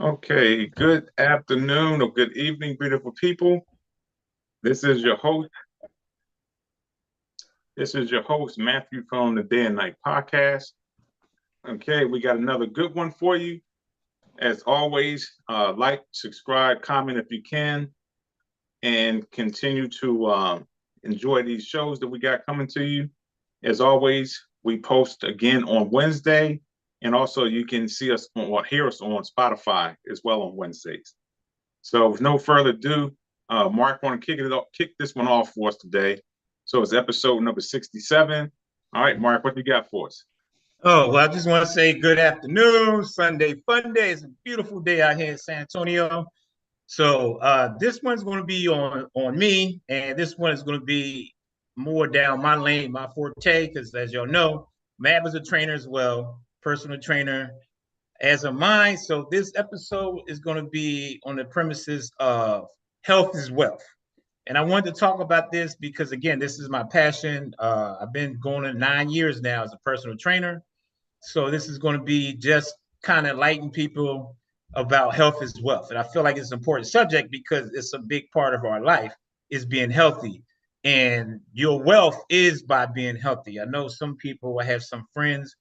Okay, good afternoon or good evening, beautiful people. This is your host. This is your host, Matthew from the Day and Night Podcast. Okay, we got another good one for you. As always, like, subscribe, comment if you can, and continue to enjoy these shows that we got coming to you. As always, we post again on Wednesday, and also you can see us or hear us on Spotify as well on Wednesdays. So with no further ado, Mark want to kick this one off for us today. So it's episode number 67. All right, Mark, what you got for us? Oh, well, I just want to say good afternoon, Sunday fun day. It's a beautiful day out here in San Antonio. So this one's going to be on me, and this one is going to be more down my lane, my forte, because as y'all know, Matt was a trainer as well, personal trainer as of mine. So this episode is going to be on the premises of health is wealth. And I wanted to talk about this because, again, this is my passion. I've been going on 9 years now as a personal trainer. So this is going to be just kind of enlighten people about health is wealth. And I feel like it's an important subject because it's a big part of our life is being healthy. And your wealth is by being healthy. I know some people, I have some friends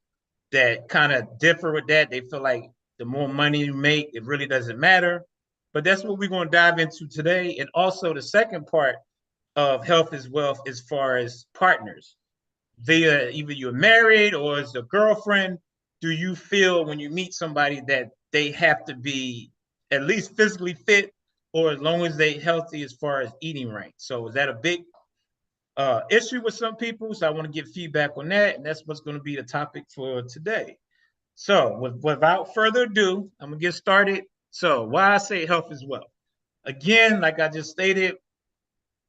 that kind of differ with that. They feel like the more money you make, it really doesn't matter. But that's what we're going to dive into today. And also the second part of health is wealth as far as partners via either you're married or as a girlfriend, do you feel when you meet somebody that they have to be at least physically fit or as long as they healthy as far as eating right? So is that a big issue with some people? So I want to get feedback on that, and that's what's going to be the topic for today. So without further ado, I'm gonna get started. So why I say health as well. Again, like I just stated,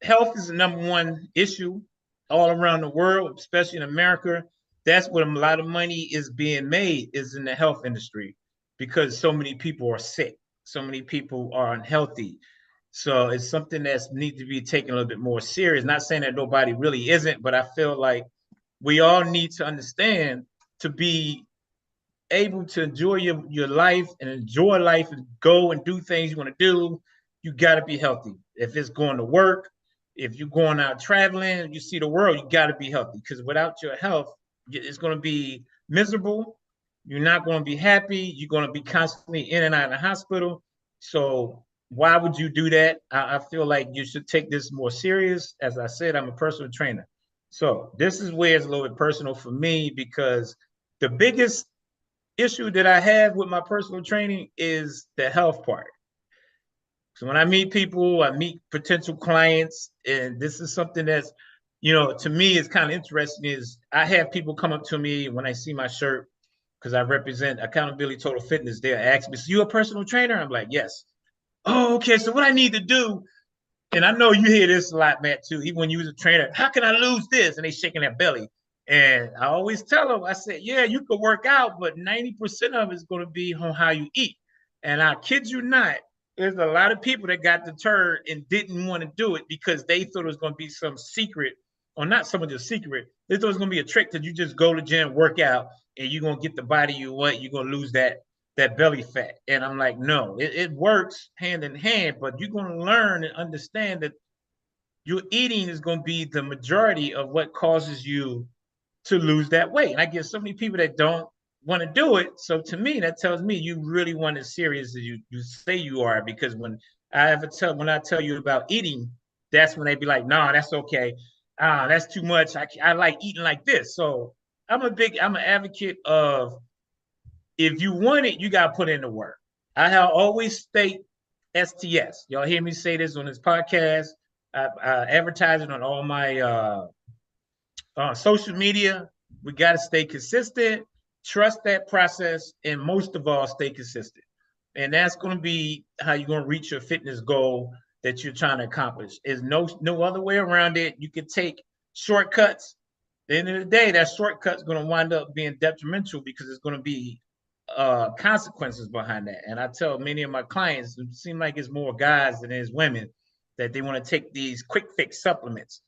health is the number one issue all around the world, especially in America. That's what a lot of money is being made is in the health industry because so many people are sick, so many people are unhealthy. So it's something that needs to be taken a little bit more serious. Not saying that nobody really isn't, but I feel like we all need to understand to be able to enjoy your life and enjoy life and go and do things you want to do, you got to be healthy. If it's going to work, if you're going out traveling, you see the world, you got to be healthy because without your health, it's going to be miserable. You're not going to be happy. You're going to be constantly in and out of the hospital. So why would you do that? I feel like you should take this more serious. As I said, I'm a personal trainer. So this is where it's a little bit personal for me because the biggest issue that I have with my personal training is the health part. So when I meet people, I meet potential clients, and this is something that's, to me is kind of interesting. Is I have people come up to me when I see my shirt because I represent Accountability Total Fitness. They'll ask me, "So you a personal trainer?" I'm like, "Yes." Oh, okay. So what I need to do, and I know you hear this a lot, Matt, too. Even when you was a trainer, how can I lose this? And they shaking their belly. And I always tell them, I said, yeah, you could work out, but 90% of it's going to be on how you eat. And I kid you not, there's a lot of people that got deterred and didn't want to do it because they thought it was going to be some secret, or not so much a secret. They thought it was going to be a trick that you just go to the gym, work out, and you're going to get the body you want. You're going to lose that belly fat. And I'm like, no, it works hand in hand, but you're going to learn and understand that your eating is going to be the majority of what causes you to lose that weight. And I get so many people that don't want to do it. So to me, that tells me you really want as serious as you say you are. Because when I tell you about eating, that's when they be like, no, nah, that's okay. That's too much. I like eating like this. So I'm an advocate of if you want it, you got to put in the work. I have always state STS. Y'all hear me say this on this podcast. I advertise it on all my social media. We got to stay consistent, trust that process, and most of all, stay consistent. And that's going to be how you're going to reach your fitness goal that you're trying to accomplish. There's no other way around it. You can take shortcuts. At the end of the day, that shortcut's going to wind up being detrimental because it's going to be consequences behind that. And I tell many of my clients, it seems like it's more guys than it is women, that they want to take these quick fix supplements.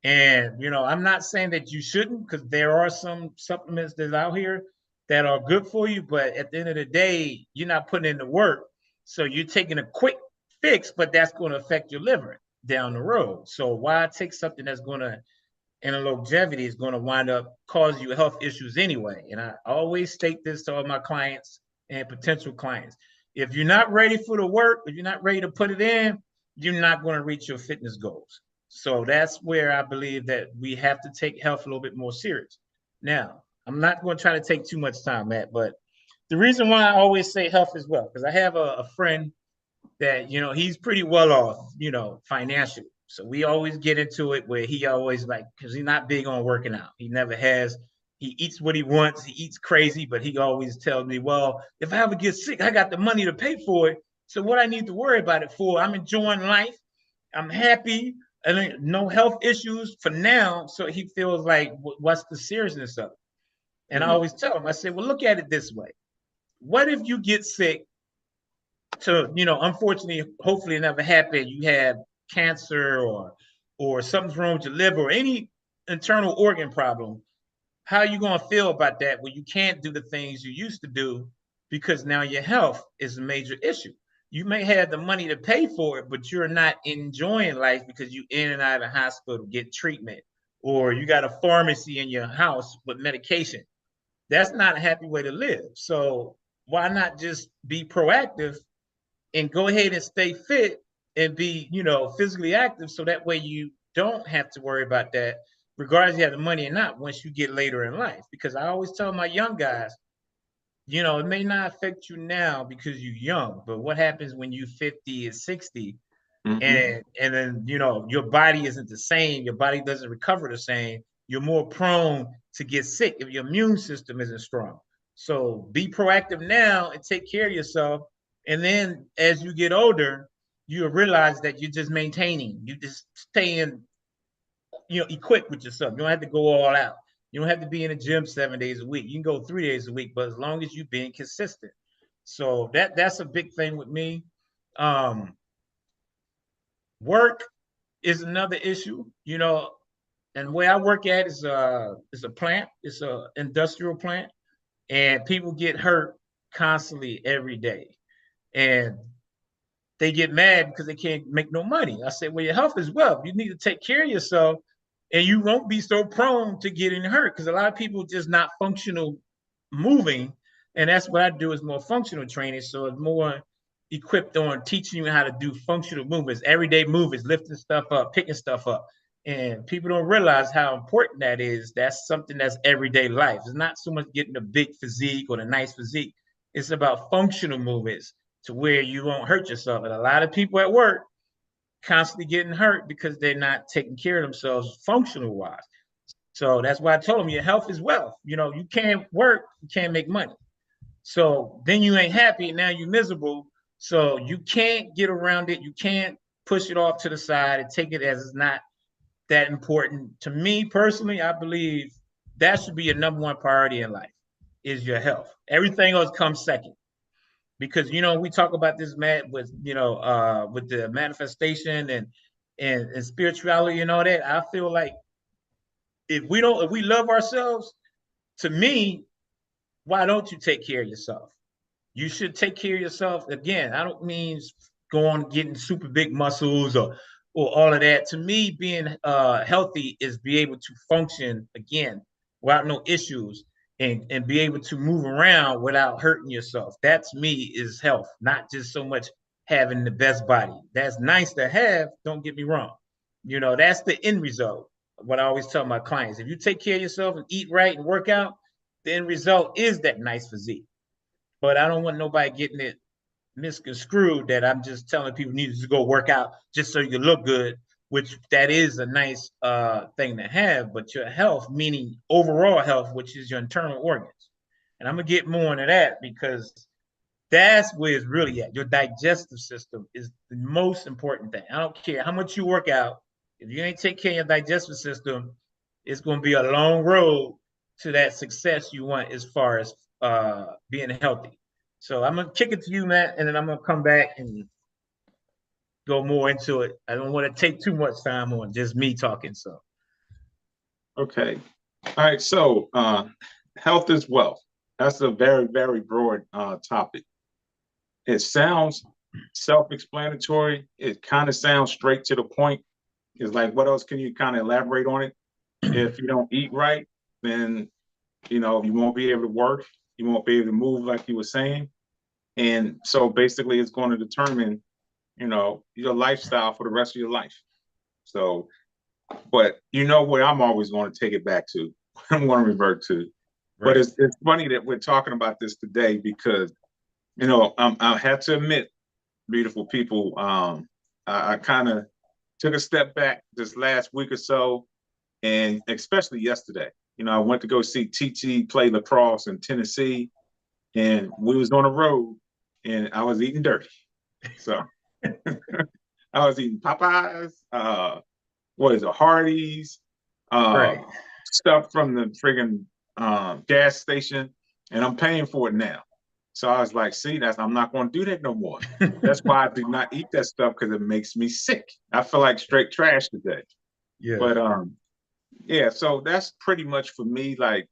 And I'm not saying that you shouldn't, because there are some supplements that's out here that are good for you, but at the end of the day, you're not putting in the work. So you're taking a quick fix, but that's going to affect your liver down the road. So why take something that's going to, in a longevity, is going to wind up causing you health issues anyway? And I always state this to all my clients and potential clients. If you're not ready for the work, if you're not ready to put it in, you're not going to reach your fitness goals. So that's where I believe that we have to take health a little bit more serious. Now, I'm not going to try to take too much time, Matt, but the reason why I always say health as well, because I have a friend that, he's pretty well off, financially. So we always get into it where he always like, because he's not big on working out. He never has. He eats what he wants. He eats crazy, but he always tells me, well, if I ever get sick, I got the money to pay for it. So what I need to worry about it for, I'm enjoying life. I'm happy. And no health issues for now. So he feels like, what's the seriousness of it? And I always tell him, I say, well, look at it this way. What if you get sick to, unfortunately, hopefully it never happened. You have cancer or something's wrong with your liver or any internal organ problem. How are you going to feel about that when you can't do the things you used to do because now your health is a major issue? You may have the money to pay for it, but you're not enjoying life because you in and out of the hospital get treatment, or you got a pharmacy in your house with medication. That's not a happy way to live. So why not just be proactive and go ahead and stay fit and be, physically active, so that way you don't have to worry about that, regardless if you have the money or not, once you get later in life. Because I always tell my young guys, it may not affect you now because you're young, but what happens when you're 50 or 60 and then, your body isn't the same, your body doesn't recover the same, you're more prone to get sick if your immune system isn't strong. So be proactive now and take care of yourself. And then as you get older, you realize that you're just maintaining, you just staying, equipped with yourself. You don't have to go all out. You don't have to be in the gym 7 days a week. You can go 3 days a week, but as long as you're being consistent. So that's a big thing with me. Work is another issue, and where I work at is a plant. It's a industrial plant, and people get hurt constantly every day. And they get mad because they can't make no money. I say, well, your health is wealth. You need to take care of yourself, and you won't be so prone to getting hurt, because a lot of people just not functional moving. And that's what I do, is more functional training. So it's more equipped on teaching you how to do functional movements, everyday movements, lifting stuff up, picking stuff up. And people don't realize how important that is. That's something that's everyday life. It's not so much getting a big physique or a nice physique. It's about functional movements to where you won't hurt yourself. And a lot of people at work constantly getting hurt because they're not taking care of themselves functional wise. So that's why I told them your health is wealth. You can't work, you can't make money. So then you ain't happy, now you're miserable. So you can't get around it. You can't push it off to the side and take it as it's not that important. To me personally, I believe that should be your number one priority in life, is your health. Everything else comes second. Because we talk about this, Matt, with with the manifestation and spirituality and all that. I feel like if we love ourselves, to me, why don't you take care of yourself? You should take care of yourself. Again, I don't mean going getting super big muscles or all of that. To me, being healthy is be able to function again without no issues, and be able to move around without hurting yourself. That to me is health, not just so much having the best body. That's nice to have, don't get me wrong. That's the end result. What I always tell my clients, if you take care of yourself and eat right and work out, the end result is that nice physique. But I don't want nobody getting it misconstrued that I'm just telling people need to go work out just so you can look good, which that is a nice thing to have, but your health, meaning overall health, which is your internal organs. And I'm gonna get more into that, because that's where it's really at. Your digestive system is the most important thing. I don't care how much you work out, if you ain't take care of your digestive system, it's gonna be a long road to that success you want as far as being healthy. So I'm gonna kick it to you, Matt, and then I'm gonna come back and go more into it. I don't want to take too much time on just me talking. So, Okay. All right. So, health is wealth. That's a very, very broad topic. It sounds self-explanatory. It kind of sounds straight to the point. It's like, what else can you kind of elaborate on it? If you don't eat right, then you won't be able to work. You won't be able to move like you were saying. And so basically it's going to determine, your lifestyle for the rest of your life. So, but where I'm always going to take it back to, I'm going to revert to. Right. But it's funny that we're talking about this today because, I have to admit, beautiful people, I kind of took a step back this last week or so, and especially yesterday. I went to go see TT play lacrosse in Tennessee, and we was on the road, and I was eating dirty. So I was eating Popeyes, Hardee's, right. stuff from the friggin' gas station, and I'm paying for it now. So I was like, see, I'm not going to do that no more. That's why I do not eat that stuff, because it makes me sick. I feel like straight trash today. Yeah. But yeah, so that's pretty much for me. Like,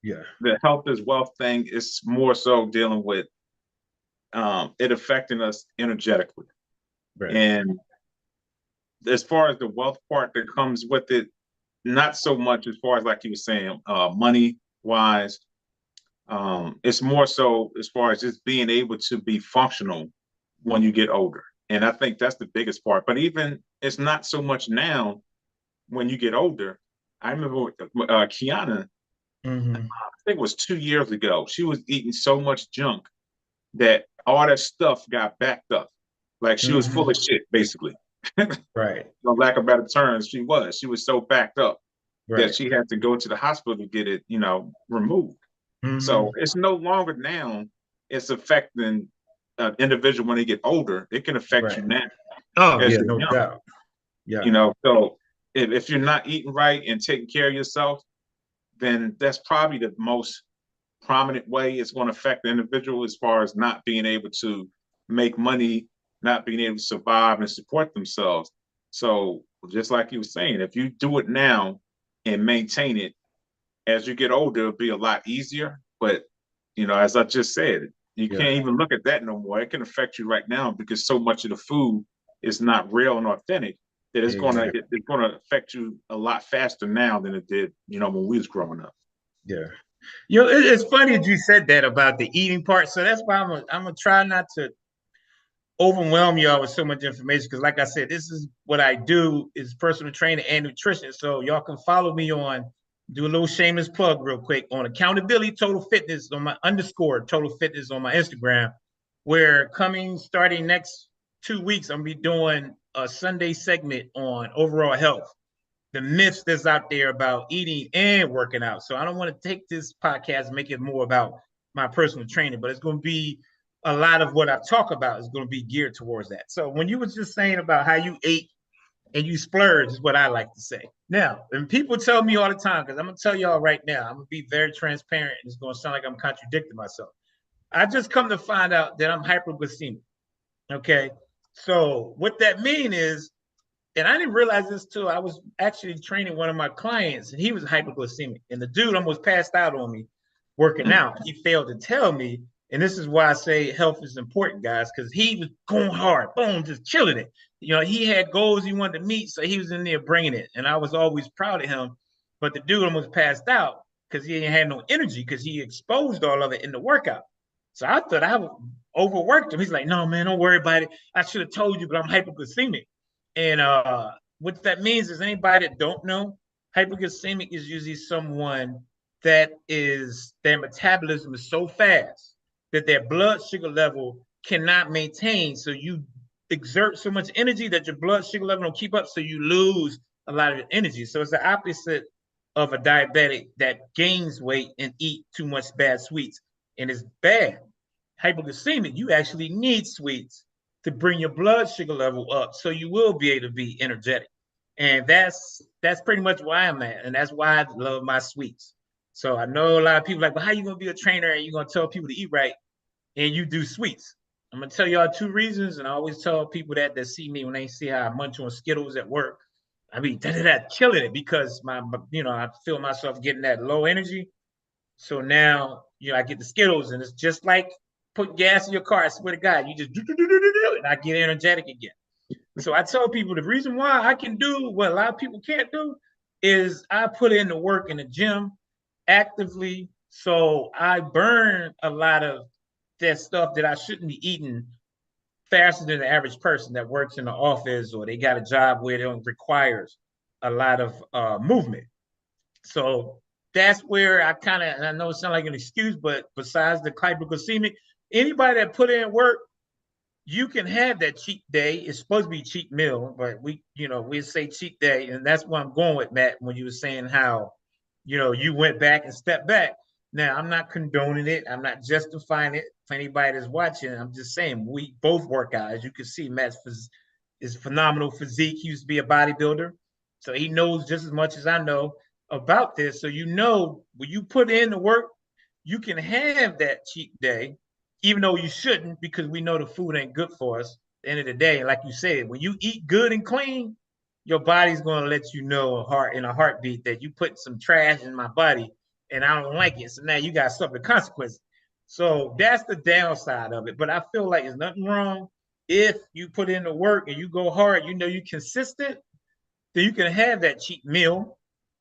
yeah, the health is wealth thing is more so dealing with it affecting us energetically. Right. And as far as the wealth part that comes with it, not so much as far as, like you were saying, money wise. It's more so as far as just being able to be functional when you get older. And I think that's the biggest part. But even it's not so much now when you get older. I remember Kiana, mm-hmm. I think it was 2 years ago, she was eating so much junk that all that stuff got backed up. Like she was full of shit, basically. Right. For lack of better terms, she was so backed up that she had to go to the hospital to get it, removed. Mm-hmm. So it's no longer now it's affecting an individual when they get older. It can affect you now. Oh, yeah, no doubt. Yeah. So if you're not eating right and taking care of yourself, then that's probably the most prominent way it's going to affect the individual, as far as not being able to make money, not being able to survive and support themselves. So just like you were saying, if you do it now and maintain it, as you get older, it'll be a lot easier. But, as I just said, you can't even look at that no more. It can affect you right now because so much of the food is not real and authentic that it's going to affect you a lot faster now than it did, when we was growing up. Yeah. It's funny that you said that about the eating part. So that's why I'm gonna try not to overwhelm y'all with so much information, because like I said, this is what I do, is personal training and nutrition. So y'all can follow me on, do a little shameless plug real quick, on Accountability Total Fitness on my _ Total Fitness on my Instagram, where starting next 2 weeks, I'm gonna be doing a Sunday segment on overall health, the myths that's out there about eating and working out. So I don't want to take this podcast and make it more about my personal training, but it's going to be a lot of what I talk about is going to be geared towards that. So when you was just saying about how you ate and you splurged is what I like to say. Now, and people tell me all the time, because I'm going to tell y'all right now, I'm going to be very transparent, and it's going to sound like I'm contradicting myself. I just come to find out that I'm hyperglycemic. Okay. So what that means is, and I didn't realize this too, I was actually training one of my clients, and he was hypoglycemic, and the dude almost passed out on me working out. He failed to tell me, and this is why I say health is important, guys, because he was going hard, boom, just killing it. He had goals he wanted to meet, so he was in there bringing it, and I was always proud of him. But the dude almost passed out because he didn't have no energy, because he exposed all of it in the workout. So I thought I overworked him. He's like, no, man, don't worry about it. I should have told you, but I'm hypoglycemic. And what that means is, anybody that don't know, hypoglycemic is usually someone that their metabolism is so fast that their blood sugar level cannot maintain. So you exert so much energy that your blood sugar level don't keep up, so you lose a lot of your energy. So it's the opposite of a diabetic that gains weight and eat too much bad sweets. And it's bad. Hypoglycemic, you actually need sweets to bring your blood sugar level up, so you will be able to be energetic. And that's pretty much why I'm at, and that's why I love my sweets. So I know a lot of people like, but how you gonna be a trainer and you're gonna tell people to eat right and you do sweets? I'm gonna tell y'all 2 reasons, and I always tell people that see me when they see how I munch on Skittles at work. I mean, killing it, because I feel myself getting that low energy. So now, I get the Skittles, and it's just like put gas in your car. I swear to God, you just do, and I get energetic again. So I tell people the reason why I can do what a lot of people can't do is I put in the work in the gym actively. So I burn a lot of that stuff that I shouldn't be eating faster than the average person that works in the office or they got a job where it requires a lot of movement. So that's where I kind of, I know it sounds like an excuse, but besides the hypoglycemic, anybody that put in work, you can have that cheat day. It's supposed to be cheat meal, but we say cheat day, and that's where I'm going with Matt when you were saying how, you went back and stepped back. Now I'm not condoning it. I'm not justifying it for anybody that's watching. I'm just saying we both work out. As you can see, Matt's is phenomenal physique. He used to be a bodybuilder, so he knows just as much as I know about this. So when you put in the work, you can have that cheat day even though you shouldn't, because we know the food ain't good for us. At the end of the day, like you said, when you eat good and clean, your body's going to let you know in a heartbeat that you put some trash in my body and I don't like it. So now you got to suffer the consequences. So that's the downside of it. But I feel like there's nothing wrong if you put in the work and you go hard, you're consistent, then you can have that cheat meal.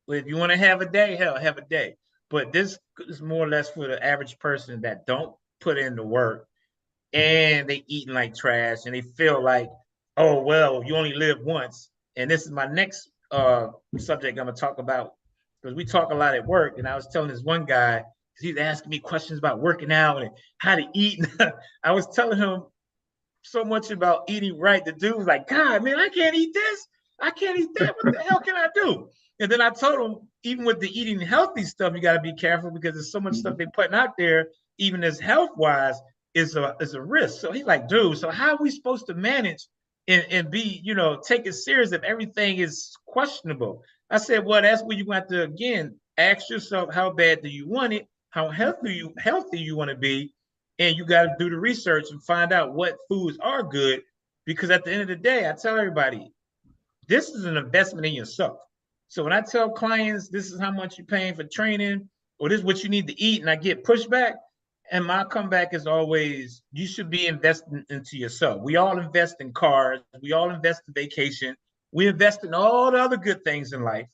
But if you want to have a day, hell, have a day. But this is more or less for the average person that don't put in the work and they eating like trash and they feel like, oh, well, you only live once. And this is my next subject I'm going to talk about because we talk a lot at work. And I was telling this one guy, he's asking me questions about working out and how to eat. I was telling him so much about eating right. The dude was like, God, man, I can't eat this. I can't eat that. What the hell can I do? And then I told him, even with the eating healthy stuff, you got to be careful because there's so much stuff they're putting out there, even as health wise, is a risk. So he's like, dude, so how are we supposed to manage and be, take it serious if everything is questionable? I said, well, that's where you have to, again, ask yourself, how bad do you want it? How healthy you want to be? And you got to do the research and find out what foods are good. Because at the end of the day, I tell everybody, this is an investment in yourself. So when I tell clients, this is how much you're paying for training, or this is what you need to eat, and I get pushback, and my comeback is always, you should be investing into yourself. We all invest in cars. We all invest in vacation. We invest in all the other good things in life,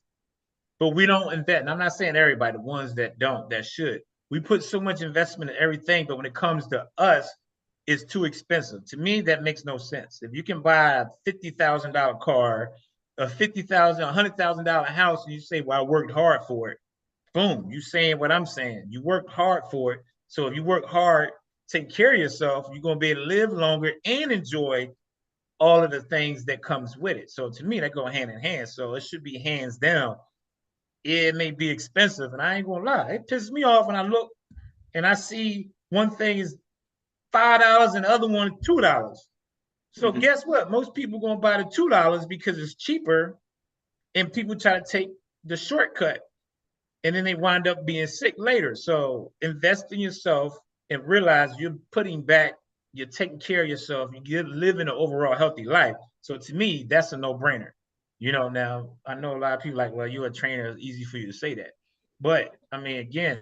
but we don't invest. And I'm not saying everybody, the ones that don't, that should. We put so much investment in everything, but when it comes to us, it's too expensive. To me, that makes no sense. If you can buy a $50,000 car, a $50,000, $100,000 house, and you say, well, I worked hard for it. Boom, you saying what I'm saying. You worked hard for it. So if you work hard, take care of yourself, you're going to be able to live longer and enjoy all of the things that comes with it. So to me, that go hand in hand. So it should be hands down. It may be expensive, and I ain't going to lie. It pisses me off when I look and I see one thing is $5 and the other one $2. So guess what? Most people going to buy the $2 because it's cheaper, and people try to take the shortcut, and then they wind up being sick later. So invest in yourself and realize you're putting back, you're taking care of yourself, you're living an overall healthy life. So to me, that's a no-brainer. Now I know a lot of people like, well, you're a trainer, it's easy for you to say that. But I mean, again,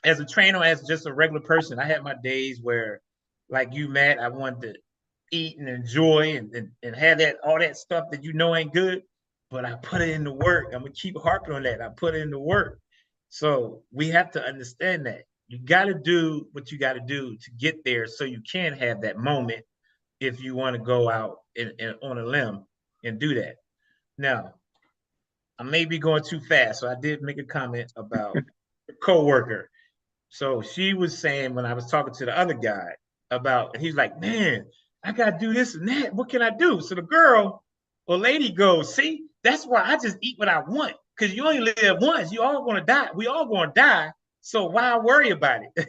as a trainer, as just a regular person, I had my days where, like you, Matt, I wanted to eat and enjoy and have all that stuff that ain't good, but I put it in the work. I'm gonna keep harping on that. I put it in the work. So we have to understand that you got to do what you got to do to get there, so you can have that moment if you want to go out and on a limb and do that. Now, I may be going too fast, so I did make a comment about a coworker. So she was saying when I was talking to the other guy about, he's like, man, I gotta do this and that. What can I do? So the girl or lady goes, see, that's why I just eat what I want. Because you only live once. You all gonna die. We all gonna die. So why worry about it?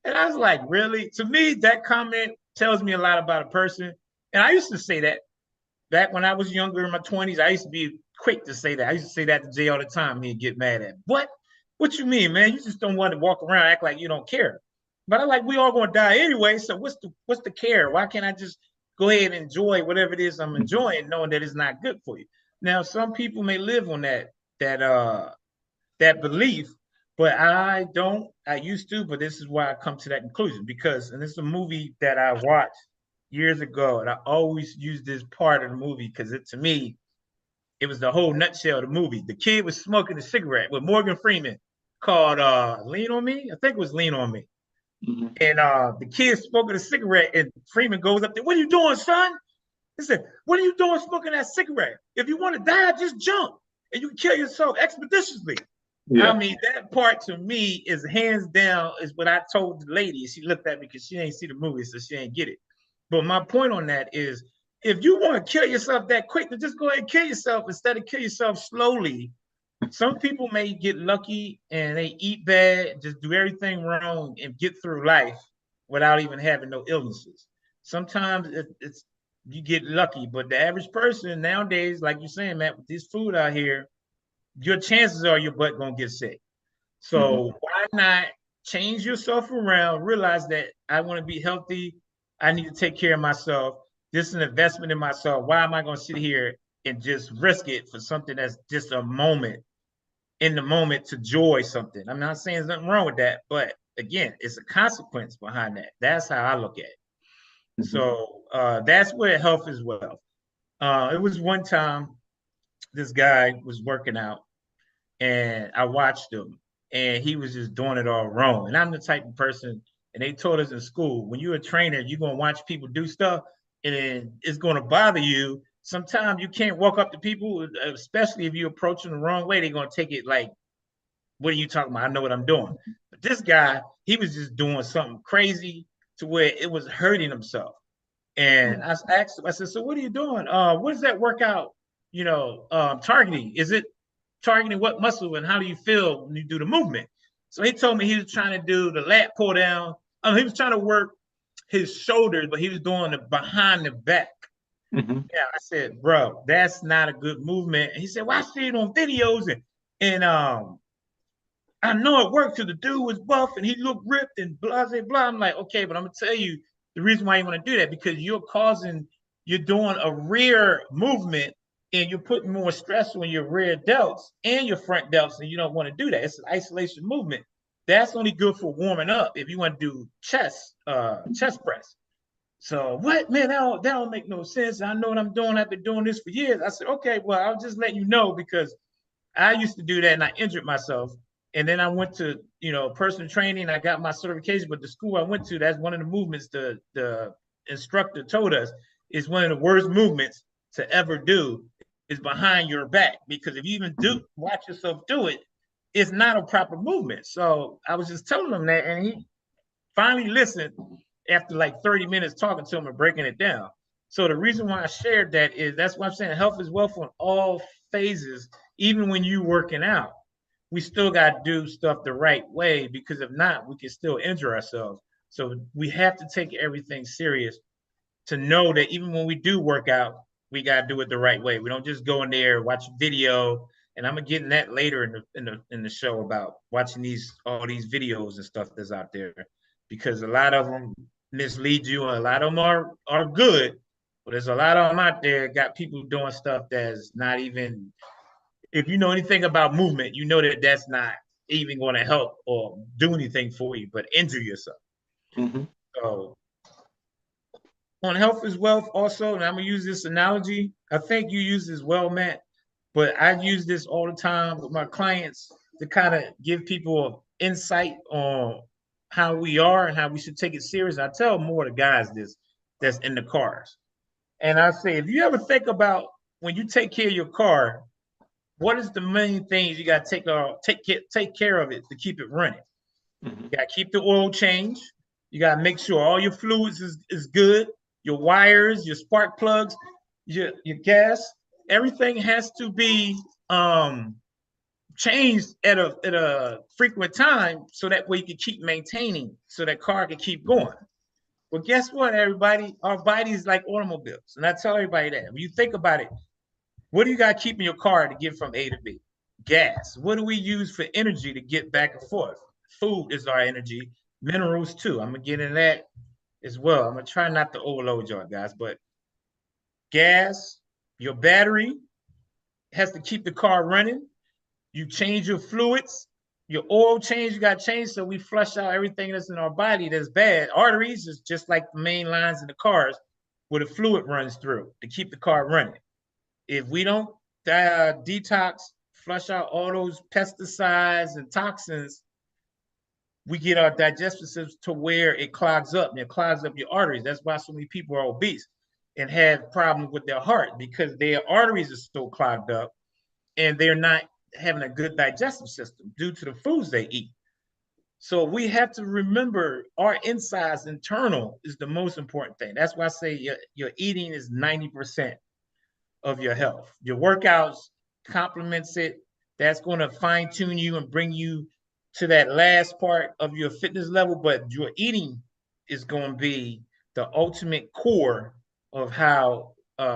And I was like, really? To me, that comment tells me a lot about a person. And I used to say that back when I was younger in my 20s. I used to be quick to say that. I used to say that to Jay all the time. He'd get mad at me. What you mean, man? You just don't want to walk around act like you don't care. But I'm like, we all gonna die anyway. So what's the care? Why can't I just go ahead and enjoy whatever it is I'm enjoying, knowing that it's not good for you? Now, some people may live on that belief, but I don't. I used to, but this is why I come to that conclusion because, and this is a movie that I watched years ago, and I always use this part of the movie because it to me, it was the whole nutshell of the movie. The kid was smoking a cigarette with Morgan Freeman called Lean on Me. I think it was Lean on Me. Mm-hmm. And the kid smoking a cigarette, and Freeman goes up there, "What are you doing, son?" He said, "What are you doing smoking that cigarette? If you want to die, just jump and you can kill yourself expeditiously." Yeah. I mean, that part to me is hands down is what I told the lady. She looked at me because she ain't see the movie, so she ain't get it. But my point on that is if you want to kill yourself that quick, then just go ahead and kill yourself instead of kill yourself slowly. Some people may get lucky and they eat bad, just do everything wrong and get through life without even having no illnesses. Sometimes it's you get lucky, but the average person nowadays, like you're saying, Matt, with this food out here, your chances are your butt gonna get sick. So why not change yourself around? Realize that I want to be healthy. I need to take care of myself. This is an investment in myself. Why am I going to sit here and just risk it for something that's just a moment in the moment to joy something? I'm not saying there's nothing wrong with that, but again, it's a consequence behind that. That's how I look at it. Mm-hmm. So that's where health is wealth. It was one time this guy was working out and I watched him and he was just doing it all wrong. And I'm the type of person, and they told us in school, when you're a trainer, you're gonna watch people do stuff and it's gonna bother you. Sometimes you can't walk up to people, especially if you approach them the wrong way, they're gonna take it like, what are you talking about? I know what I'm doing. But this guy, he was just doing something crazy to where it was hurting himself. And I asked him, I said, "So what are you doing? What is that workout, targeting? Is it targeting what muscle and how do you feel when you do the movement?" So he told me he was trying to do the lat pull down. He was trying to work his shoulders, but he was doing the behind the back. Mm-hmm. Yeah, I said, "Bro, that's not a good movement." And he said, "Well, I see it on videos and I know it worked because the dude was buff and he looked ripped and blah, blah, blah." I'm like, okay, but I'm going to tell you the reason why you want to do that because you're doing a rear movement and you're putting more stress on your rear delts and your front delts, and you don't want to do that. It's an isolation movement. That's only good for warming up if you want to do chest press. So what, man, that don't make no sense. I know what I'm doing. I've been doing this for years. I said, okay, well, I'll just let you know because I used to do that and I injured myself. And then I went to, personal training. I got my certification, but the school I went to, that's one of the movements the instructor told us is one of the worst movements to ever do is behind your back. Because if you even do watch yourself do it, it's not a proper movement. So I was just telling him that, and he finally listened after like 30 minutes talking to him and breaking it down. So the reason why I shared that is that's why I'm saying health is wealth on all phases, even when you working out. We still got to do stuff the right way because if not, we can still injure ourselves. So we have to take everything serious to know that even when we do work out, we got to do it the right way. We don't just go in there, watch a video, and I'm gonna get in that later in the show about watching all these videos and stuff that's out there because a lot of them mislead you and a lot of them are good, but there's a lot of them out there got people doing stuff that's not even. If you know anything about movement, you know that that's not even going to help or do anything for you, but injure yourself. Mm-hmm. So on health is wealth also, and I'm gonna use this analogy. I think you use this well, Matt, but I use this all the time with my clients to kind of give people insight on how we are and how we should take it serious. I tell more of the guys this that's in the cars. And I say, if you ever think about when you take care of your car, what is the main things you got to take care of it to keep it running? Mm-hmm. You got to keep the oil change. You got to make sure all your fluids is good. Your wires, your spark plugs, your gas, everything has to be changed at a frequent time so that way you can keep maintaining so that car can keep going. Well, guess what, everybody? Our body is like automobiles. And I tell everybody that. When you think about it, what do you got keeping your car to get from A to B? Gas. What do we use for energy to get back and forth? Food is our energy. Minerals too. I'm gonna get in that as well. I'm gonna try not to overload y'all guys, but gas, your battery has to keep the car running. You change your fluids Your oil change, you got to change so we flush out everything that's in our body that's bad. Arteries is just like the main lines in the cars where the fluid runs through to keep the car running. If we don't detox, flush out all those pesticides and toxins, we get our digestive system to where it clogs up and it clogs up your arteries. That's why so many people are obese and have problems with their heart because their arteries are so clogged up and they're not having a good digestive system due to the foods they eat. So we have to remember our insides internal is the most important thing. That's why I say your eating is 90% of your health. Your workouts complements it. That's going to fine tune you and bring you to that last part of your fitness level. But your eating is going to be the ultimate core of how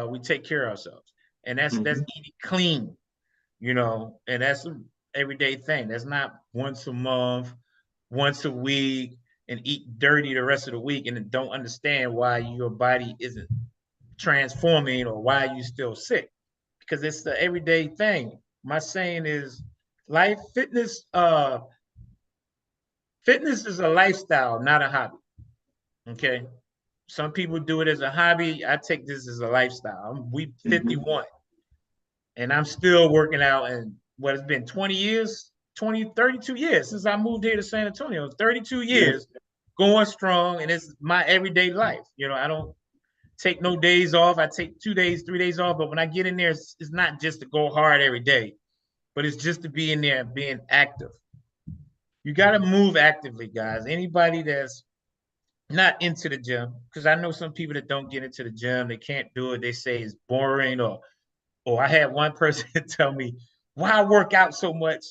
we take care of ourselves. And that's eating clean, you know, and that's an everyday thing. That's not once a month, once a week, and eat dirty the rest of the week and don't understand why your body isn't transforming or why you still sick because it's the everyday thing. My saying is life fitness is a lifestyle, not a hobby. Okay. Some people do it as a hobby. I take this as a lifestyle. We 51 and I'm still working out and what has been 20 years, 20, 32 years since I moved here to San Antonio. 32 years going strong and it's my everyday life. You know, I don't take no days off. I take 2 days, 3 days off. But when I get in there, it's not just to go hard every day, but it's just to be in there being active. You got to move actively, guys. Anybody that's not into the gym, because I know some people that don't get into the gym, they can't do it. They say it's boring, or I had one person tell me, "Why work out so much?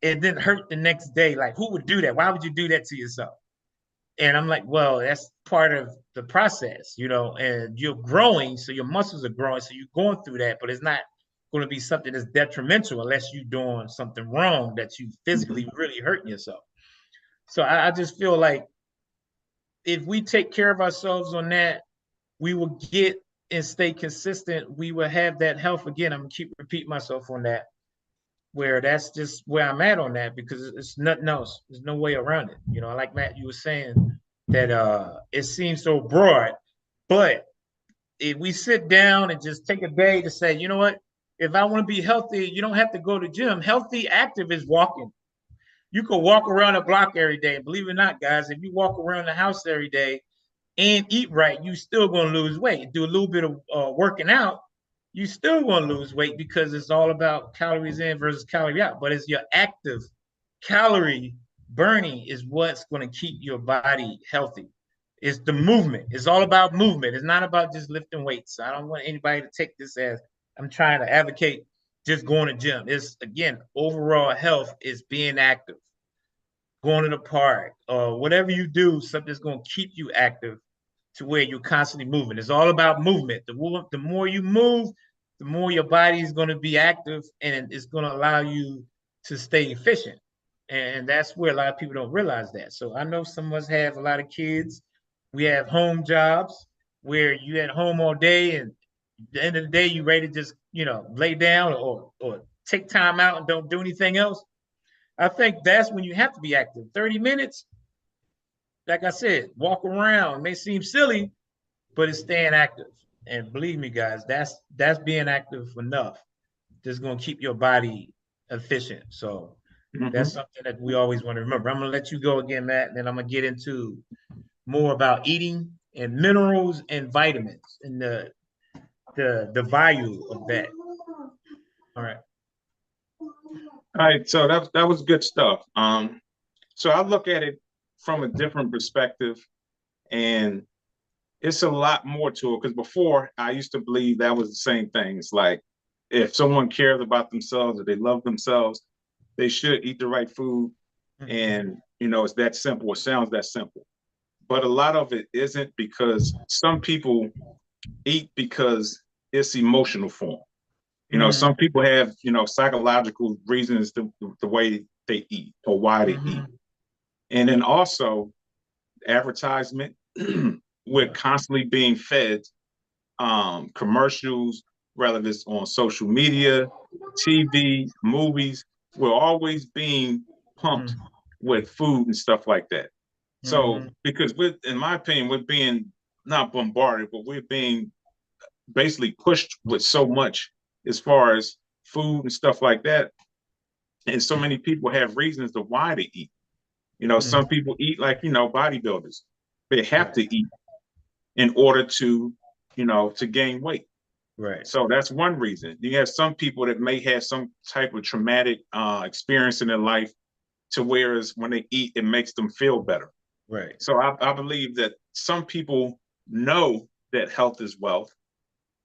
It didn't hurt the next day." Like, who would do that? Why would you do that to yourself? And I'm like, well, that's part of the process, you know, and you're growing, so your muscles are growing, so you're going through that, but it's not going to be something that's detrimental unless you're doing something wrong that you physically really hurting yourself. So I just feel like if we take care of ourselves on that, we will get and stay consistent. We will have that health again. I'm gonna keep repeating myself on that, where that's just where I'm at on that because it's nothing else. There's no way around it. You know, like Matt, you were saying that it seems so broad, but if we sit down and just take a day to say, you know what, if I want to be healthy, you don't have to go to gym. Healthy active is walking. You can walk around a block every day. And believe it or not, guys, if you walk around the house every day and eat right, you still going to lose weight. Do a little bit of working out, you still going to lose weight because it's all about calories in versus calorie out. But it's your active calorie burning is what's going to keep your body healthy. It's the movement. It's all about movement. It's not about just lifting weights. I don't want anybody to take this as I'm trying to advocate just going to gym. It's again, overall health is being active, going to the park, or whatever you do, something that's going to keep you active to where you're constantly moving. It's all about movement. The more you move, the more your body is going to be active and it's going to allow you to stay efficient. And that's where a lot of people don't realize that. So I know some of us have a lot of kids. We have home jobs where you at home all day and at the end of the day, you ready to just, you know, lay down or take time out and don't do anything else. I think that's when you have to be active. 30 minutes, like I said, walk around. It may seem silly, but it's staying active. And believe me, guys, that's being active enough. That's gonna keep your body efficient. So that's something that we always want to remember. I'm gonna let you go again, Matt, and then I'm gonna get into more about eating and minerals and vitamins and the value of that. All right. All right, so that was good stuff. So I look at it from a different perspective, and it's a lot more to it because before I used to believe that was the same thing. It's like if someone cares about themselves or they love themselves, they should eat the right food, and you know it's that simple. It sounds that simple, but a lot of it isn't because some people eat because it's emotional for them. You know, some people have, you know, psychological reasons to the way they eat or why they eat. And then also advertisement, we're constantly being fed commercials, whether it's on social media, TV, movies. We're always being pumped with food and stuff like that. So because in my opinion, we're being not bombarded, but we're being basically pushed with so much as far as food and stuff like that. And so many people have reasons to why they eat. Some people eat like, bodybuilders. They have to eat in order to, to gain weight. Right. So that's one reason. You have some people that may have some type of traumatic experience in their life to whereas when they eat, it makes them feel better. Right. So I believe that some people know that health is wealth.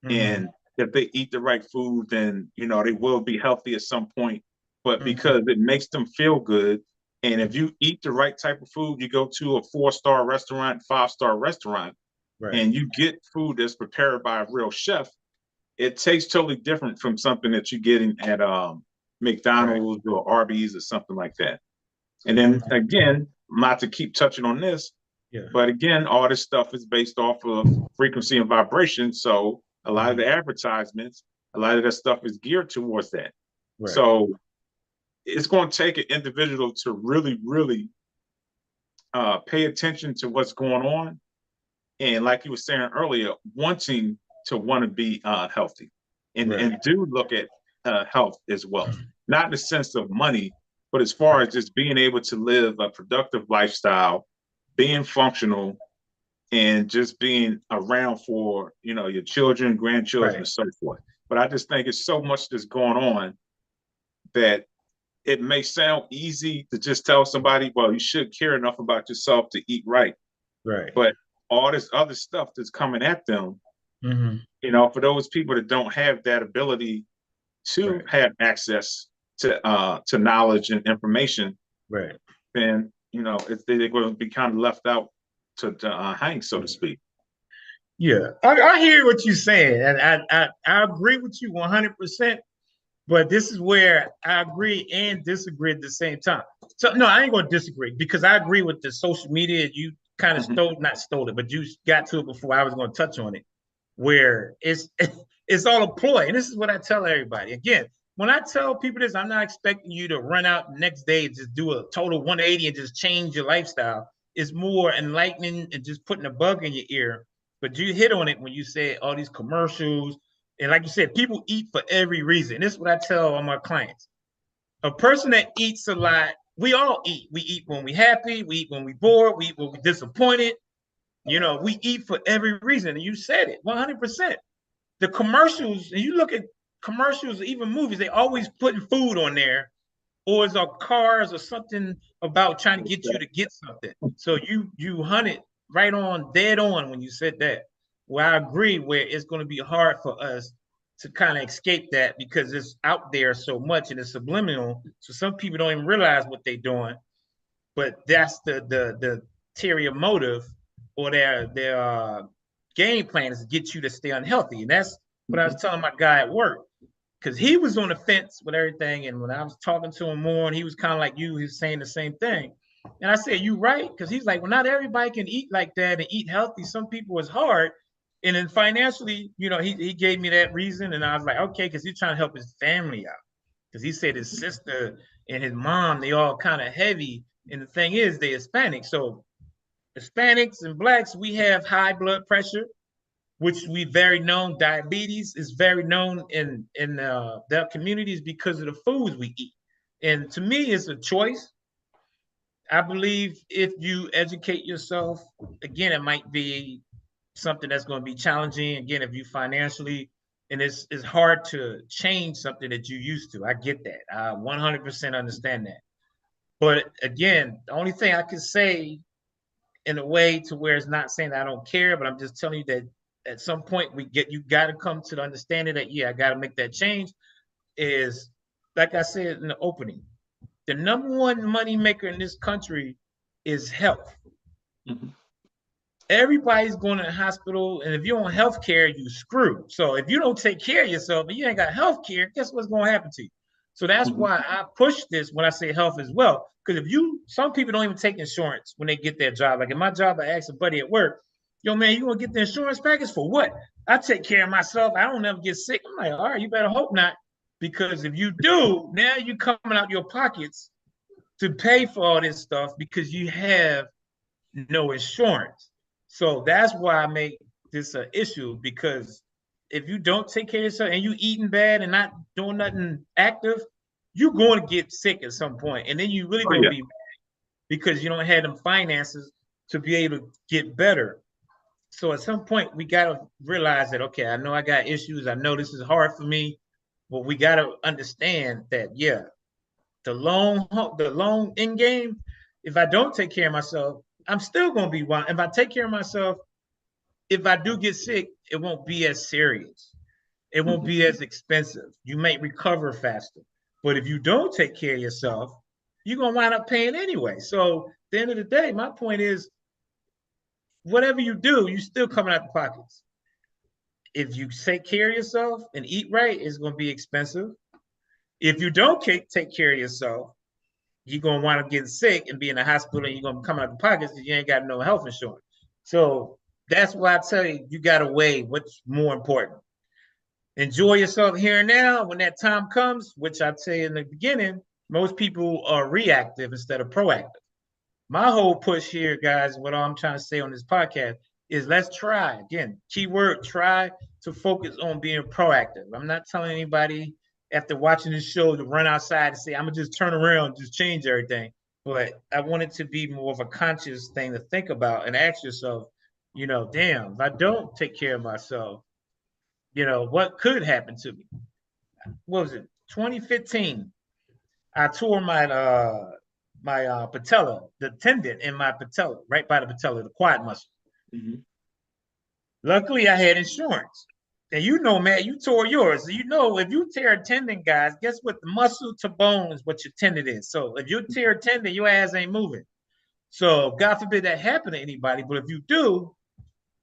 And if they eat the right food, then, they will be healthy at some point. But because it makes them feel good, and if you eat the right type of food, you go to a 4-star restaurant, 5-star restaurant, and you get food that's prepared by a real chef, it tastes totally different from something that you're getting at McDonald's or Arby's or something like that. And then again, not to keep touching on this, but again, all this stuff is based off of frequency and vibration. So a lot of the advertisements, a lot of that stuff is geared towards that. So it's going to take an individual to really, really pay attention to what's going on. And like you were saying earlier, want to be healthy and do look at health as well. Not in the sense of money, but as far as just being able to live a productive lifestyle, being functional, and just being around for, your children, grandchildren, and so forth. But I just think it's so much that's going on that it may sound easy to just tell somebody, well, you should care enough about yourself to eat right. Right. But all this other stuff that's coming at them, for those people that don't have that ability to have access to knowledge and information, then, they're going to be kind of left out to hang, so to speak. Yeah, I hear what you're saying, and I agree with you 100%. But this is where I agree and disagree at the same time. So no, I ain't gonna disagree because I agree with the social media. You kind of not stole it, but you got to it before I was gonna touch on it, where it's all a ploy. And this is what I tell everybody. Again, when I tell people this, I'm not expecting you to run out the next day and just do a total 180 and just change your lifestyle. It's more enlightening and just putting a bug in your ear. But you hit on it when you said all these commercials. And like you said, people eat for every reason. This is what I tell all my clients. A person that eats a lot, we all eat. We eat when we're happy. We eat when we're bored. We eat when we're disappointed. We eat for every reason. And you said it, 100%. The commercials, and you look at commercials, even movies, they always putting food on there. Or it's our cars or something about trying to get you to get something. So you hunt it right on, dead on when you said that. Well, I agree where it's going to be hard for us to kind of escape that because it's out there so much and it's subliminal. So some people don't even realize what they're doing, but that's the ulterior motive or their game plan is to get you to stay unhealthy. And that's what I was telling my guy at work because he was on the fence with everything. And when I was talking to him more and he was kind of like you, he was saying the same thing. And I said, you right? Because he's like, well, not everybody can eat like that and eat healthy. Some people it's hard. And then financially, he gave me that reason. And I was like, okay, because he's trying to help his family out. Because he said his sister and his mom, they all kind of heavy. And the thing is, they're Hispanic. So Hispanics and Blacks, we have high blood pressure, which we very known. Diabetes is very known in their communities because of the foods we eat. And to me, it's a choice. I believe if you educate yourself, again, it might be something that's going to be challenging. Again, if you financially, and it's hard to change something that you used to. I get that. I 100% understand that. But again, the only thing I can say in a way to where it's not saying I don't care, but I'm just telling you that at some point you got to come to the understanding that, I got to make that change is, like I said in the opening, the number one money maker in this country is health. Everybody's going to the hospital, and if you're on health care, you screwed. So if you don't take care of yourself and you ain't got health care, guess what's going to happen to you? So that's why I push this when I say health as well. Because some people don't even take insurance when they get their job. Like in my job, I asked a buddy at work, yo, man, you want to get the insurance package for what? I take care of myself. I don't ever get sick. I'm like, all right, you better hope not. Because if you do, now you're coming out your pockets to pay for all this stuff because you have no insurance. So that's why I make this an issue, because if you don't take care of yourself and you eating bad and not doing nothing active, you're going to get sick at some point, and then you really Oh, going to yeah. be mad because you don't have them finances to be able to get better. So at some point, we got to realize that, okay, I know I got issues. I know this is hard for me, but we got to understand that, yeah, the long end game, if I don't take care of myself, I'm still going to be wild. If I take care of myself, if I do get sick, it won't be as serious. It won't be as expensive. You may recover faster. But if you don't take care of yourself, you're going to wind up paying anyway. So at the end of the day, my point is, whatever you do, you still coming out the pockets. If you take care of yourself and eat right, it's going to be expensive. If you don't take care of yourself, you're going to wind up getting sick and be in the hospital, and you're going to come out the pockets because you ain't got no health insurance. So that's why I tell you, you got to weigh what's more important. Enjoy yourself here and now. When that time comes, which I'd say in the beginning, most people are reactive instead of proactive. My whole push here, guys, what I'm trying to say on this podcast is, let's try, again, keyword, try to focus on being proactive. I'm not telling anybody after watching this show to run outside and say, I'm going to just turn around and just change everything. But I want it to be more of a conscious thing to think about and ask yourself, damn, if I don't take care of myself, what could happen to me? What was it? 2015. I tore my patella, the tendon in my patella, right by the patella, the quad muscle. Mm-hmm. Luckily, I had insurance. And man, you tore yours. So if you tear a tendon, guys, guess what? The muscle to bone is what your tendon is. So if you tear a tendon, your ass ain't moving. So God forbid that happen to anybody. But if you do,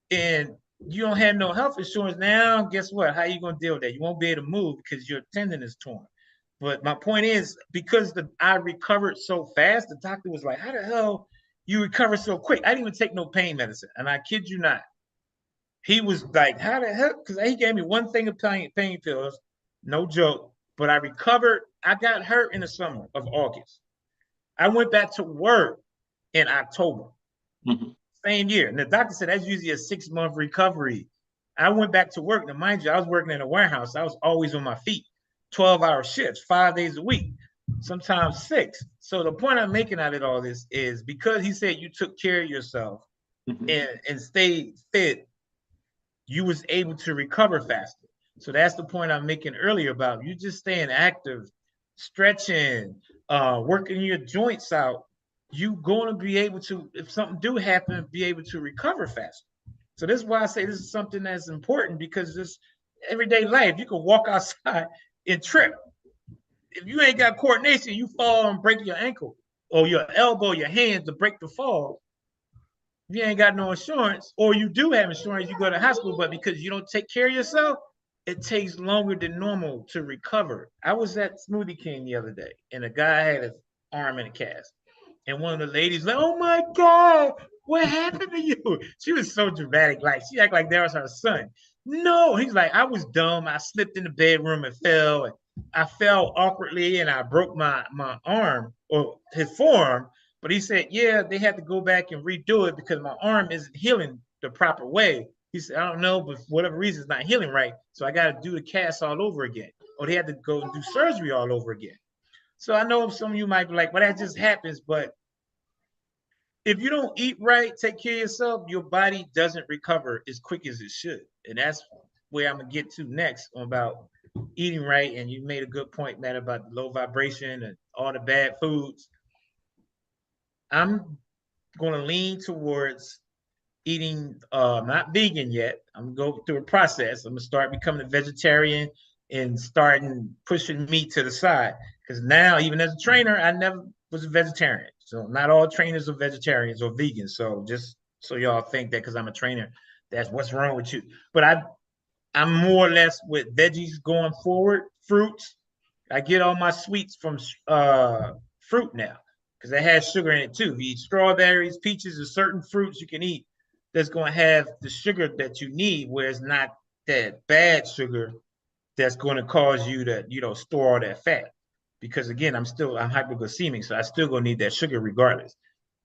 and you don't have no health insurance now, guess what? How you going to deal with that? You won't be able to move because your tendon is torn. But my point is, because I recovered so fast, the doctor was like, how the hell you recover so quick? I didn't even take no pain medicine. And I kid you not. He was like, how the hell? Because he gave me one thing of pain pills, no joke. But I recovered. I got hurt in the summer of August. I went back to work in October, same year. And the doctor said that's usually a 6-month recovery. I went back to work. Now, mind you, I was working in a warehouse. I was always on my feet, 12-hour shifts, 5 days a week, sometimes 6. So the point I'm making out of all this is, because he said you took care of yourself and stayed fit, you was able to recover faster. So that's the point I'm making earlier about you just staying active, stretching, working your joints out. You going to be able to, if something do happen, be able to recover faster. So this is why I say this is something that's important, because this everyday life, you can walk outside and trip. If you ain't got coordination, you fall and break your ankle or your elbow, your hand to break the fall. If you ain't got no insurance, or you do have insurance, you go to the hospital, but because you don't take care of yourself, it takes longer than normal to recover. I was at Smoothie King the other day, and a guy had his arm in a cast. And one of the ladies like, oh my God, what happened to you? She was so dramatic. Like, she acted like that was her son. No, he's like, I was dumb. I slipped in the bedroom and fell. And I fell awkwardly and I broke my arm, or his forearm. But he said, yeah, they had to go back and redo it because my arm isn't healing the proper way. He said, I don't know, but for whatever reason, it's not healing right. So I got to do the cast all over again. Or they had to go and do surgery all over again. So I know some of you might be like, well, that just happens. But if you don't eat right, take care of yourself, your body doesn't recover as quick as it should. And that's where I'm going to get to next about eating right. And you made a good point, Matt, about the low vibration and all the bad foods. I'm going to lean towards eating, not vegan yet. I'm going to go through a process. I'm going to start becoming a vegetarian and starting pushing meat to the side. Because now, even as a trainer, I never was a vegetarian. So not all trainers are vegetarians or vegans. So just so y'all think that because I'm a trainer, that's what's wrong with you. But I'm more or less with veggies going forward, fruits. I get all my sweets from fruit now because it has sugar in it too. If you eat strawberries, peaches, or certain fruits you can eat that's going to have the sugar that you need, where it's not that bad sugar that's going to cause you to, store all that fat. because again, I'm hypoglycemic, so I still gonna need that sugar regardless.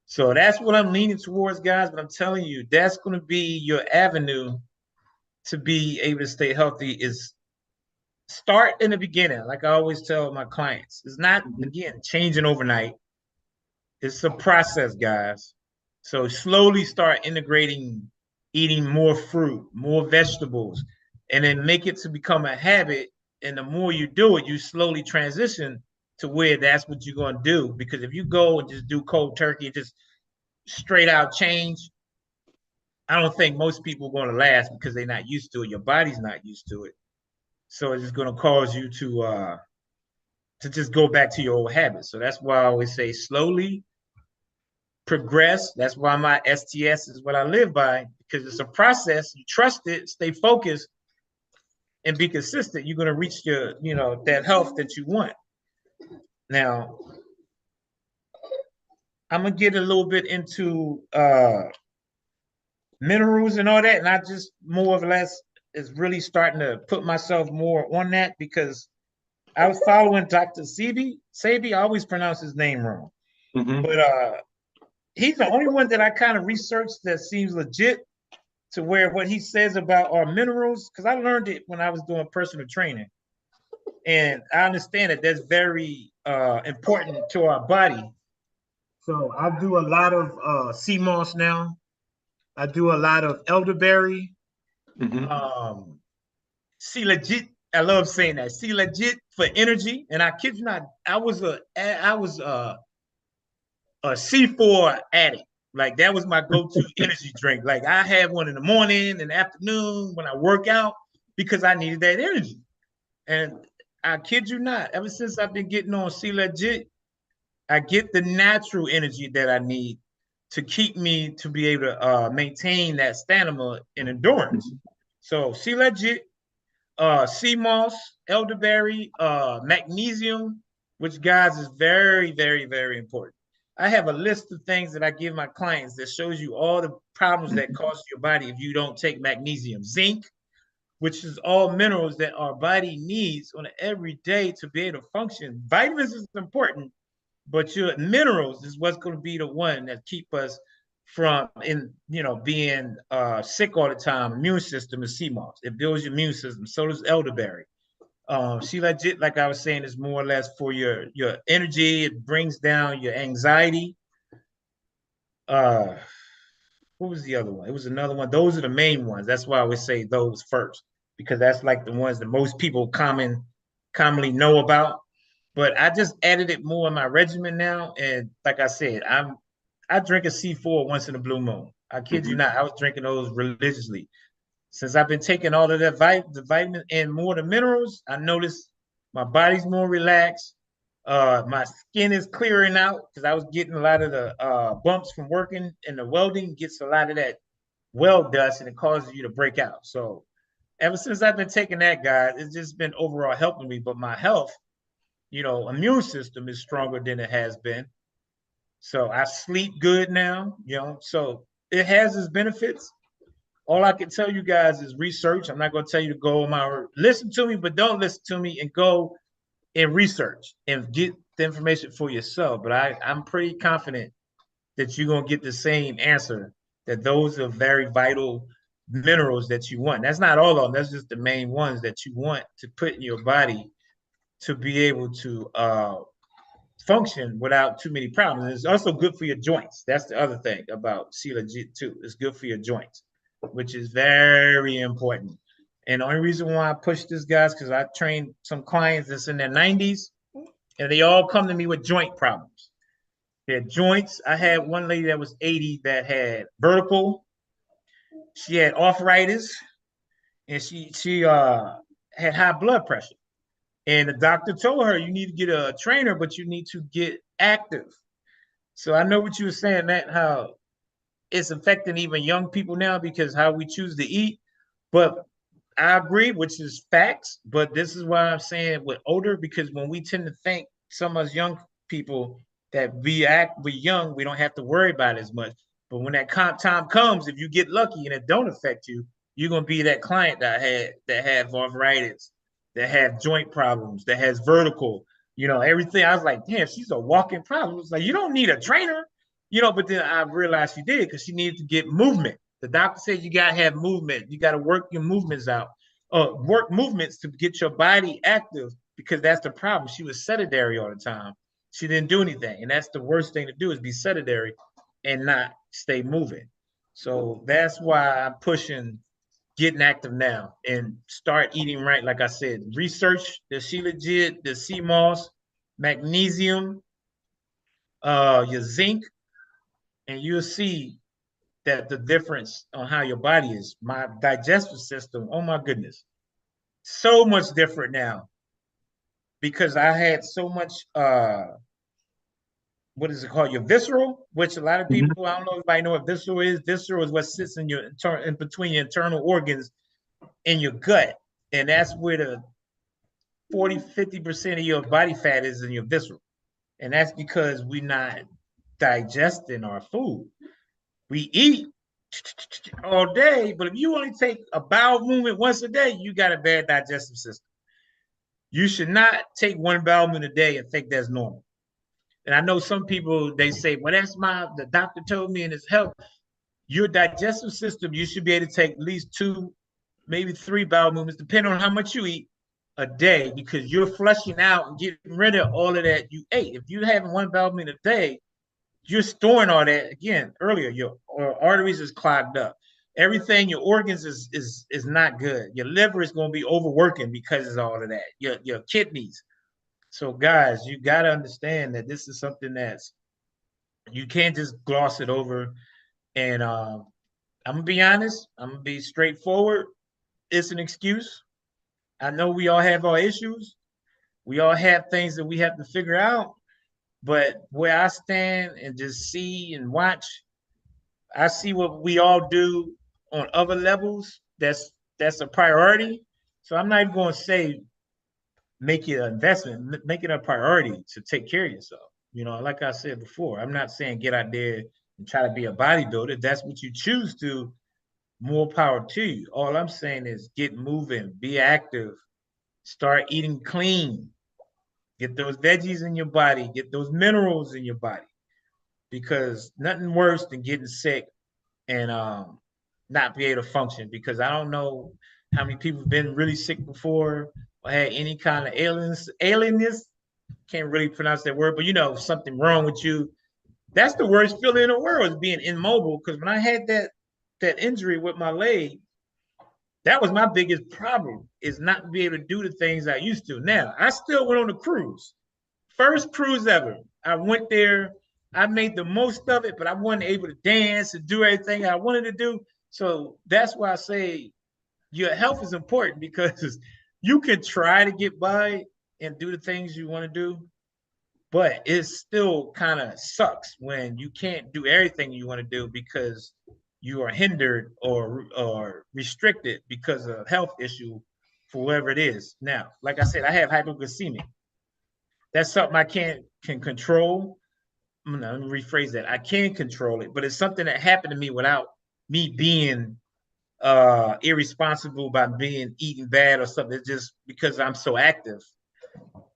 So that's what I'm leaning towards, guys. But I'm telling you, that's gonna be your avenue to be able to stay healthy. Is start in the beginning, like I always tell my clients. It's not again changing overnight. It's a process, guys. So slowly start integrating eating more fruit, more vegetables, and then make it to become a habit. And the more you do it, you slowly transition to where that's what you're going to do. Because if you go and just do cold turkey, just straight out change, I don't think most people are going to last because they're not used to it. Your body's not used to it. So it's just going to cause you to just go back to your old habits. So that's why I always say slowly progress. That's why my STS is what I live by, because it's a process. You trust it, stay focused, and be consistent. You're going to reach your, that health that you want. Now, I'm going to get a little bit into minerals and all that, and I just more or less is really starting to put myself more on that because I was following Dr. Sebi. I always pronounce his name wrong. But he's the only one that I kind of researched that seems legit to where what he says about our minerals, because I learned it when I was doing personal training. And I understand that that's very important to our body. So I do a lot of sea moss now. I do a lot of elderberry. Sea legit. I love saying that. Sea legit for energy. And I kid you not, I was a C4 addict. Like that was my go-to energy drink. Like I have one in the morning and the afternoon when I work out because I needed that energy. And I kid you not, ever since I've been getting on Sea Legit, I get the natural energy that I need to keep me to be able to maintain that stamina and endurance. So Sea Legit, sea moss, elderberry, magnesium, which guys is very, very, very important. I have a list of things that I give my clients that shows you all the problems that cause your body if you don't take magnesium. Zinc, which is all minerals that our body needs on an everyday to be able to function. Vitamins is important, but your minerals is what's going to be the one that keep us from being sick all the time. Immune system is sea moss. It builds your immune system. So does elderberry. Sea Legit, like I was saying, is more or less for your energy. It brings down your anxiety. What was the other one? It was another one. Those are the main ones. That's why I would say those first, because that's like the ones that most people commonly know about. But I just added it more in my regimen now. And like I said, I drink a C4 once in a blue moon. I kid you not. I was drinking those religiously. Since I've been taking all of that the vitamin and more the minerals, I noticed my body's more relaxed. My skin is clearing out because I was getting a lot of the bumps from working, and the welding gets a lot of that weld dust and it causes you to break out. So ever since I've been taking that, guys, it's just been overall helping me. But my health, immune system is stronger than it has been. So I sleep good now, so it has its benefits. All I can tell you guys is research. I'm not going to tell you to go listen to me, but don't listen to me and go and research and get the information for yourself. But I'm pretty confident that you're going to get the same answer, that those are very vital minerals that you want. That's not all of them. That's just the main ones that you want to put in your body to be able to function without too many problems. And it's also good for your joints. That's the other thing about Sea Legit too. It's good for your joints, which is very important. And the only reason why I push this, guys, because I trained some clients that's in their 90s, and they all come to me with joint problems. Their joints. I had one lady that was 80 that had vertical. She had arthritis, and she had high blood pressure. And the doctor told her, you need to get a trainer, but you need to get active. So I know what you were saying, that how it's affecting even young people now because how we choose to eat. But I agree, which is facts. But this is why I'm saying with older, because when we tend to think some of us young people that we're young, we don't have to worry about it as much. But when that time comes, if you get lucky and it don't affect you, you're gonna be that client that have arthritis, that have joint problems, that has vertical. You know, everything. I was like, damn, she's a walking problem. It's like, you don't need a trainer, you know, but then I realized she did because she needed to get movement. The doctor said you got to have movement. You got to work your movements out, work movements to get your body active because that's the problem. She was sedentary all the time. She didn't do anything. And that's the worst thing to do is be sedentary and not stay moving. So that's why I'm pushing getting active now and start eating right. Like I said, research the Shilajit, the sea moss, magnesium, your zinc, and you'll see that the difference on how your body is. My digestive system, oh my goodness, so much different now because I had so much what is it called? Your visceral, which a lot of Mhm. people, I don't know if anybody know what visceral is. Visceral is what sits in your in between your internal organs in your gut. And that's where the 40-50% of your body fat is in your visceral. And that's because we're not digesting our food. We eat all day, but if you only take a bowel movement once a day, you got a bad digestive system. You should not take one bowel movement a day and think that's normal. And I know some people they say, well, that's the doctor told me in his health. Your digestive system, you should be able to take at least 2, maybe 3 bowel movements, depending on how much you eat a day, because you're flushing out and getting rid of all of that you ate. If you're having one bowel movement a day, you're storing all that again earlier. Your arteries is clogged up. Everything, your organs is not good. Your liver is going to be overworking because of all of that. Your kidneys. So guys, you got to understand that this is something that's you can't just gloss it over. And I'm gonna be honest. I'm gonna be straightforward. It's an excuse. I know we all have our issues. We all have things that we have to figure out. But where I stand and just see and watch, I see what we all do on other levels. That's a priority. So I'm not even going to say make it an investment, make it a priority to take care of yourself. You know, like I said before, I'm not saying get out there and try to be a bodybuilder. If that's what you choose to, more power to you. All I'm saying is get moving, be active, start eating clean, get those veggies in your body, get those minerals in your body, because nothing worse than getting sick and not be able to function. Because I don't know how many people have been really sick before or had any kind of alienness. Can't really pronounce that word, but you know, something wrong with you. That's the worst feeling in the world is being immobile. Because when I had that injury with my leg, that was my biggest problem is not be able to do the things I used to. Now I still went on a cruise, first cruise ever. I went there, I made the most of it, but I wasn't able to dance and do everything I wanted to do. So that's why I say your health is important because you can try to get by and do the things you want to do, but it still kind of sucks when you can't do everything you want to do because you are hindered or restricted because of health issue for whatever it is. Now, like I said, I have hypoglycemia. That's something I can control. Let me rephrase that. I can control it, but it's something that happened to me without me being irresponsible by being eating bad or something. It's just because I'm so active.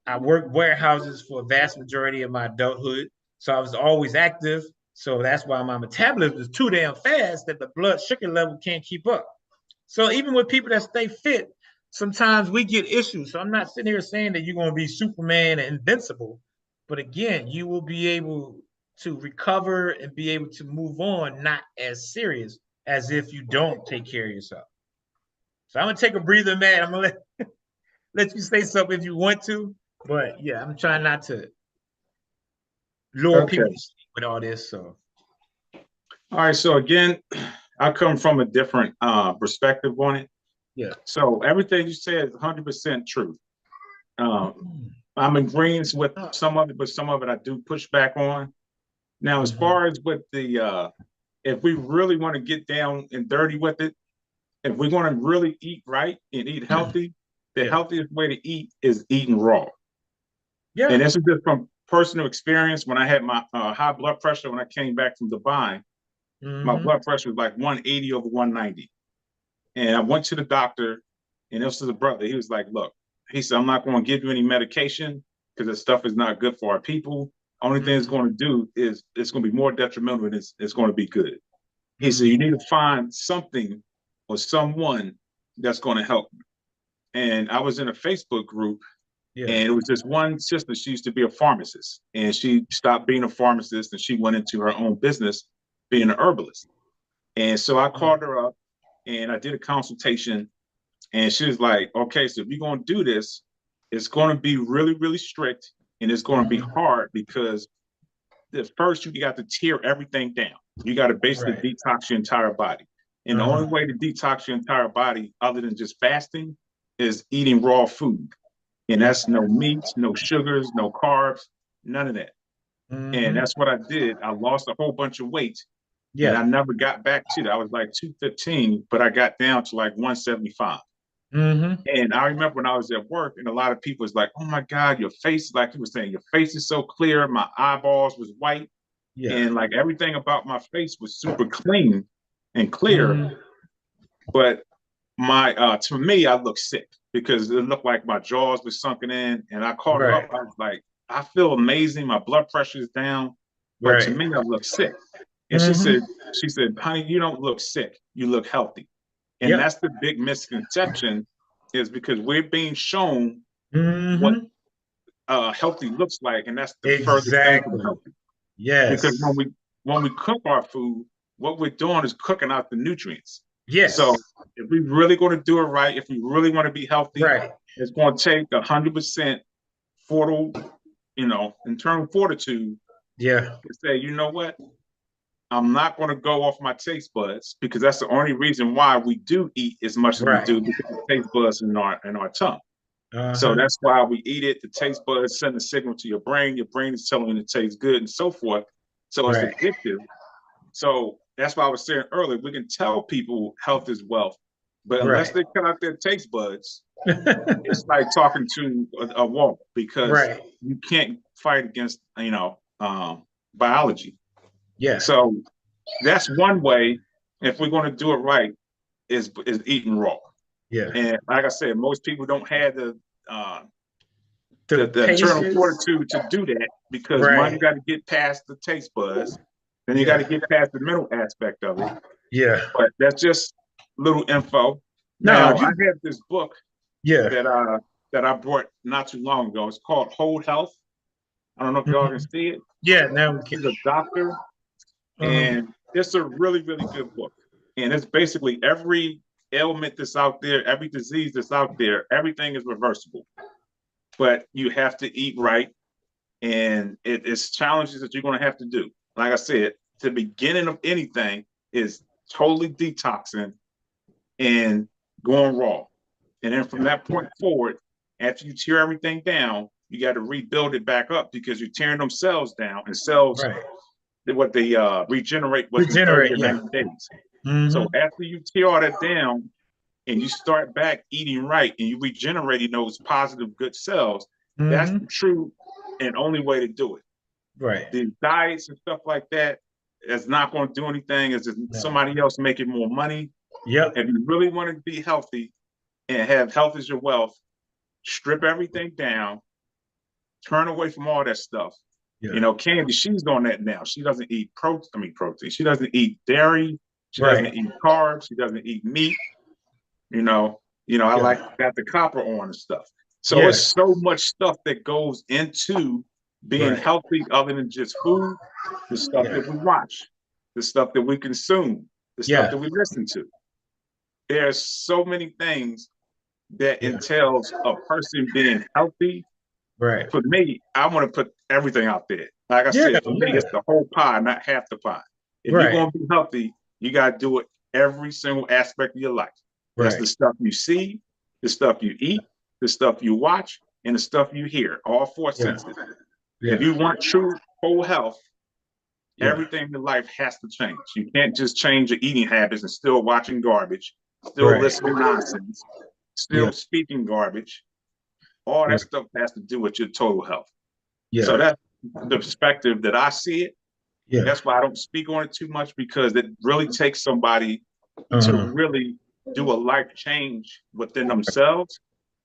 I worked warehouses for a vast majority of my adulthood, so I was always active. So that's why my metabolism is too damn fast that the blood sugar level can't keep up. So even with people that stay fit, sometimes we get issues. So I'm not sitting here saying that you're going to be Superman and invincible, but again, you will be able to recover and be able to move on, not as serious as if you don't take care of yourself. So I'm gonna take a breather, man. I'm gonna let you say something if you want to, but yeah, I'm trying not to lure Okay. people to sleep with all this. So All right. So again, I come from a different perspective on it. yeah. So everything you said is 100% true. I'm in agreement with some of it, but some of it I do push back on. Now, as far as with the, if we really want to get down and dirty with it, if we want to really eat right and eat healthy, the Yeah. healthiest way to eat is eating raw. Yeah. And this is just from personal experience. When I had my high blood pressure when I came back from Dubai, my blood pressure was like 180 over 190. And I went to the doctor, and this was a brother. He was like, look, he said, I'm not going to give you any medication. because this stuff is not good for our people. Only thing it's going to do is it's going to be more detrimental than it's going to be good. He said, you need to find something or someone that's going to help you. And I was in a Facebook group, and it was this one sister. She used to be a pharmacist, and she stopped being a pharmacist and she went into her own business being an herbalist. And so I called her up and I did a consultation, and she was like, okay, so if you're going to do this, it's going to be really, really strict, and it's going to be hard because at first you got to tear everything down. You got to basically detox your entire body. And the only way to detox your entire body, other than just fasting, is eating raw food. And that's no meats, no sugars, no carbs, none of that. And that's what I did. I lost a whole bunch of weight. And I never got back to that. I was like 215, but I got down to like 175. And I remember when I was at work, and a lot of people was like, oh my God, your face, like you were saying, your face is so clear. My eyeballs was white. And like everything about my face was super clean and clear. But my to me, I looked sick because it looked like my jaws were sunken in. And I called her up. I was like, I feel amazing. My blood pressure is down. But to me, I look sick. And she said, honey, you don't look sick. You look healthy. And that's the big misconception, is because we're being shown what healthy looks like, and that's the furthest thing from healthy. Because when we cook our food, what we're doing is cooking out the nutrients. So if we really going to do it right, if we really want to be healthy, it's going to take 100% fertile, internal fortitude. To say, you know what? I'm not going to go off my taste buds, because that's the only reason why we do eat as much as we do, because the taste buds in our tongue. So that's why we eat it. The taste buds send a signal to your brain. Your brain is telling you it tastes good and so forth. So it's addictive. So that's why I was saying earlier, we can tell people health is wealth, but unless they cut out their taste buds, it's like talking to a wall, because you can't fight against, biology. So that's one way, if we're going to do it right, is eating raw. And like I said, most people don't have the internal fortitude to do that, because one, you got to get past the taste buds, then you got to get past the mental aspect of it. But that's just little info. Now, I have this book that I brought not too long ago. It's called Whole Health. I don't know if y'all can see it. Now he's a doctor. And it's a really, really good book. And it's basically every ailment that's out there, every disease that's out there, everything is reversible. But you have to eat right. And it's challenges that you're going to have to do. Like I said, the beginning of anything is totally detoxing and going raw. And then from that point forward, after you tear everything down, you got to rebuild it back up, because you're tearing them cells down, and cells, what they regenerate within 30 to 90 days. So after you tear all that down and you start back eating right, and you regenerating those positive good cells, that's the true and only way to do it. The diets and stuff like that is not going to do anything. It's just somebody else making more money. If you really want to be healthy and have health as your wealth, strip everything down, turn away from all that stuff. Candy, she's on that now. She doesn't eat protein. She doesn't eat dairy. She doesn't eat carbs. She doesn't eat meat. I like got the copper on and stuff. So it's so much stuff that goes into being healthy, other than just food, the stuff that we watch, the stuff that we consume, the stuff that we listen to. There's so many things that entails a person being healthy. For me, I want to put everything out there. Like I said, for me, it's the whole pie, not half the pie. If you're going to be healthy, you got to do it every single aspect of your life. That's the stuff you see, the stuff you eat, the stuff you watch, and the stuff you hear, all four senses. If you want true whole health, everything in life has to change. You can't just change your eating habits and still watching garbage, still listening nonsense, still speaking garbage. All that stuff has to do with your total health. So that's the perspective that I see it. That's why I don't speak on it too much, because it really takes somebody to really do a life change within themselves.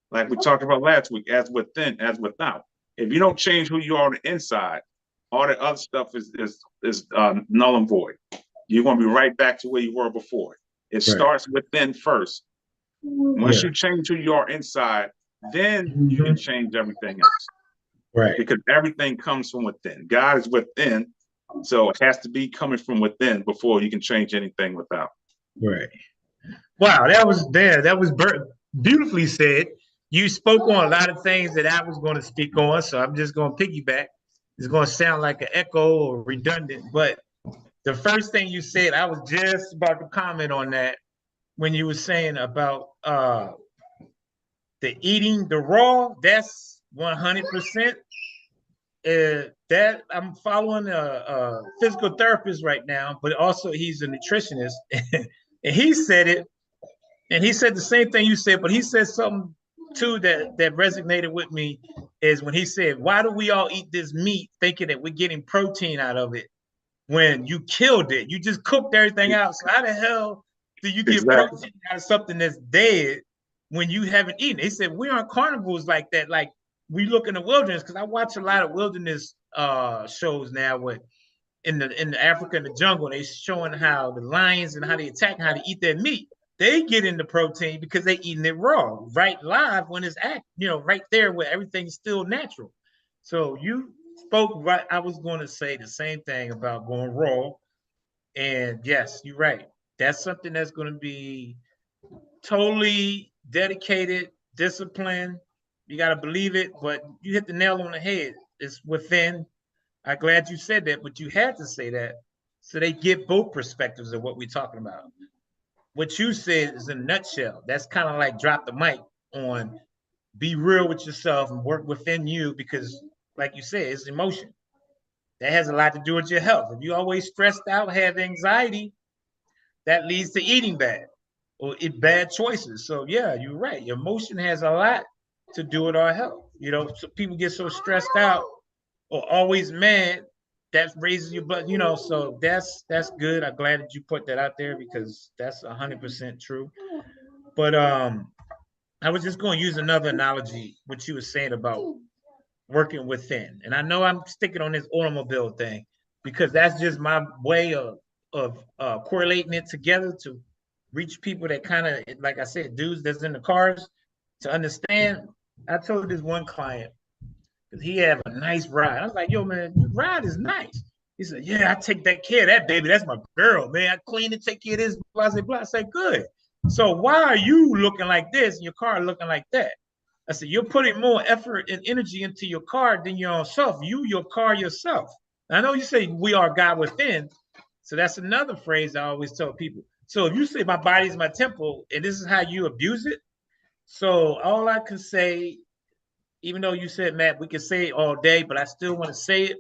Like we talked about last week, as within, as without. If you don't change who you are on the inside, all the other stuff is null and void. You're going to be right back to where you were before. It starts within first. Once you change who you are inside, then you can change everything else. Right. Because everything comes from within. God is within, so it has to be coming from within before you can change anything without. Right. Wow, that was there. That was beautifully said. You spoke on a lot of things that I was going to speak on, so I'm just going to piggyback. It's going to sound like an echo or redundant, but the first thing you said, I was just about to comment on that when you were saying about the eating the raw. That's 100%. That I'm following a physical therapist right now, but also he's a nutritionist, and he said it, and he said the same thing you said, but he said something too that resonated with me, is when he said, why do we all eat this meat thinking that we're getting protein out of it when you killed it? You just cooked everything out. So how the hell do you get protein out of something that's dead when you haven't eaten? He said, we aren't carnivores like that. Like, we look in the wilderness, because I watch a lot of wilderness shows now with in the Africa, in the jungle. They showing how the lions and how they attack and how they eat their meat. They get into protein because they eating it raw, right, live, when it's right there where everything's still natural. So you spoke right. I was going to say the same thing about going raw. And yes, you're right. That's something that's going to be totally dedicated, discipline. You got to believe it, but you hit the nail on the head. It's within. I'm glad you said that, but you had to say that so they get both perspectives of what we're talking about. What you said is in a nutshell. That's kind of like drop the mic on be real with yourself and work within you, because like you said, it's emotion. That has a lot to do with your health. If you always stressed out, have anxiety, that leads to eating bad or bad choices. So yeah, you're right. Your emotion has a lot to do with our health. So people get so stressed out or always mad, that raises your blood, so that's good. I'm glad that you put that out there, because that's 100% true. But I was just going to use another analogy, what you were saying about working within. And I know I'm sticking on this automobile thing because that's just my way of correlating it together to reach people that kind of, like I said, dudes that's in the cars to understand. I told this one client, because he had a nice ride. I was like, yo, man, your ride is nice. He said, yeah, I take that care of that, baby. That's my girl, man. I clean and take care of this, blah, blah, blah. I said, good. So why are you looking like this and your car looking like that? I said, you're putting more effort and energy into your car than your own self. Your car, yourself. I know you say we are God within. So that's another phrase I always tell people. So if you say my body is my temple and this is how you abuse it, so all I can say, even though you said, Matt, we can say it all day, but I still want to say it,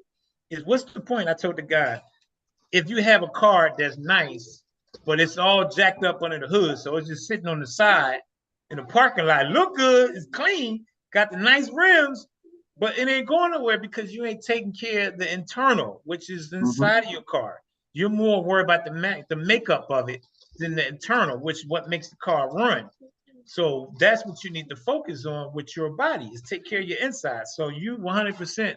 is what's the point? I told the guy, if you have a car that's nice, but it's all jacked up under the hood, so it's just sitting on the side in the parking lot, look good, it's clean, got the nice rims, but it ain't going nowhere because you ain't taking care of the internal, which is inside of your car. You're more worried about the makeup of it than the internal, which is what makes the car run. So that's what you need to focus on with your body, is take care of your inside. So you 100%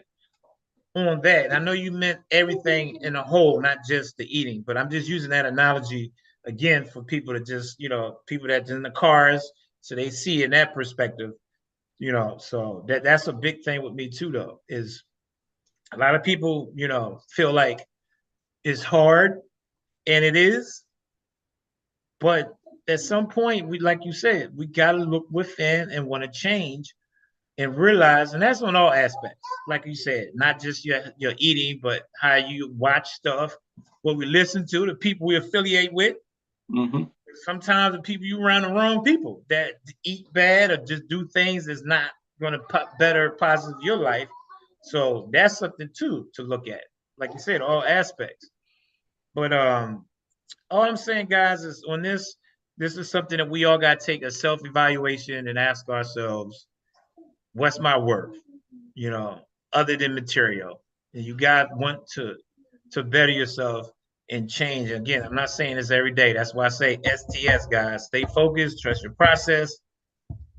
on that. I know you meant everything in a whole, not just the eating, but I'm just using that analogy again for people to just, people that's in the cars, so they see in that perspective, so that's a big thing with me too, though, is a lot of people, feel like it's hard, and it is, but at some point, like you said, we got to look within and want to change and realize, and that's on all aspects, like you said, not just your eating, but how you watch stuff, what we listen to, the people we affiliate with. Sometimes the people you around the wrong people that eat bad or just do things that's not going to better positive your life. So that's something too to look at, like you said, all aspects. But all I'm saying, guys, is on this is something that we all got to take a self-evaluation and ask ourselves, what's my worth, other than material? And you got want to better yourself and change. Again, I'm not saying this every day. That's why I say STS, guys. Stay focused, trust your process,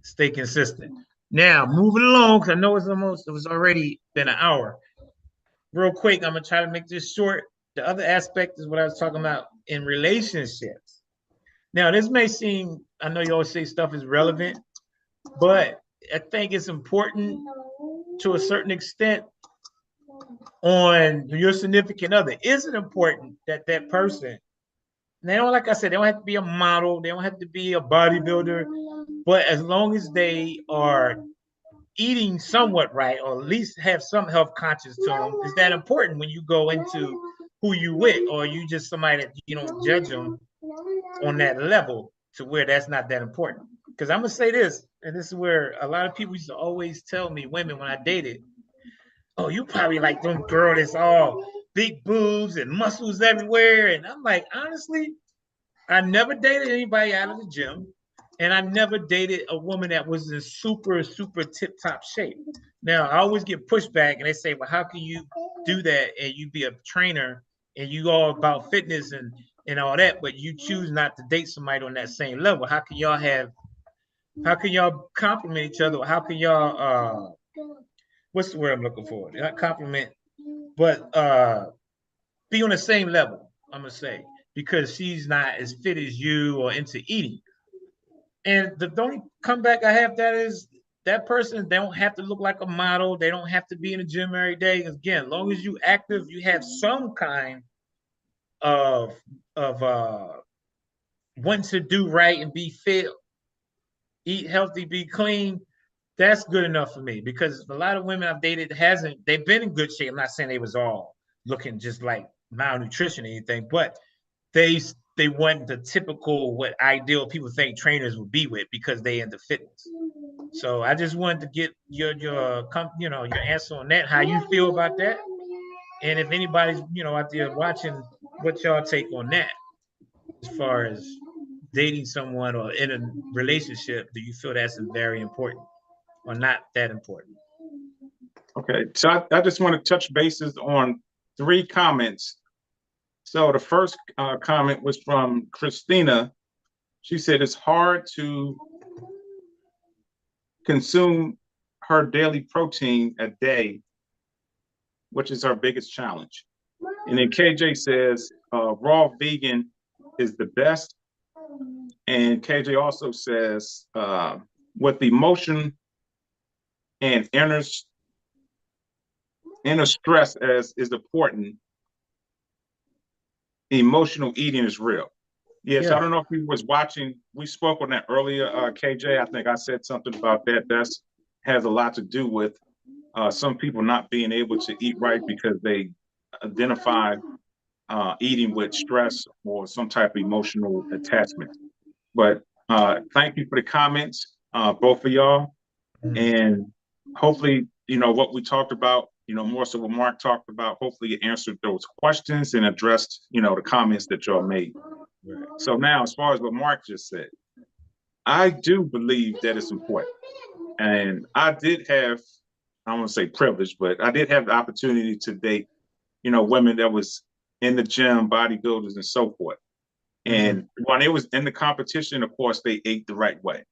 stay consistent. Now, moving along, because I know it was already been an hour. Real quick, I'm gonna try to make this short. The other aspect is what I was talking about in relationships. Now, this may seem, I know you always say stuff is relevant, but I think it's important to a certain extent on your significant other. Is it important that that person, they don't, like I said, they don't have to be a model, they don't have to be a bodybuilder, but as long as they are eating somewhat right, or at least have some health conscious to them, is that important when you go into who you with, or you just somebody that you don't judge them on that level to where that's not that important. Because I'm gonna say this, and this is where a lot of people used to always tell me, women when I dated, oh, you probably like them girl that's all big boobs and muscles everywhere. And I'm like, honestly, I never dated anybody out of the gym. And I never dated a woman that was in super, super tip top shape. Now, I always get pushback and they say, well, how can you do that and you be a trainer and you all about fitness and all that, but you choose not to date somebody on that same level? How can y'all compliment each other? How can y'all, what's the word I'm looking for? Not compliment, but be on the same level, I'm gonna say, because she's not as fit as you or into eating. And the only comeback I have that is that person, they don't have to look like a model, they don't have to be in the gym every day. Again, as long as you active, you have some kind of of wanting to do right and be fit, eat healthy, be clean, that's good enough for me. Because a lot of women I've dated hasn't, they've been in good shape. I'm not saying they was all looking just like malnutrition or anything, but they they weren't the typical what ideal people think trainers would be with because they into fitness. So I just wanted to get your answer on that, how you feel about that, and if anybody's out there watching, what y'all take on that as far as dating someone or in a relationship. Do you feel that's very important or not that important? Okay, so I just want to touch bases on three comments. So the first comment was from Christina. She said it's hard to consume her daily protein a day, which is her biggest challenge. And then KJ says raw vegan is the best. And KJ also says with emotion and inner stress as is important, emotional eating is real. Yes, I don't know if you was watching. We spoke on that earlier, KJ. I think I said something about that. That's has a lot to do with some people not being able to eat right because they identify eating with stress or some type of emotional attachment. But thank you for the comments, both of y'all, and hopefully, what we talked about, more so what Mark talked about. Hopefully, it answered those questions and addressed, the comments that y'all made. Right. So now, as far as what Mark just said, I do believe that it's important. And I did have, I don't want to say privilege, but I did have the opportunity to date, women that was in the gym, bodybuilders and so forth. And when it was in the competition, of course, they ate the right way.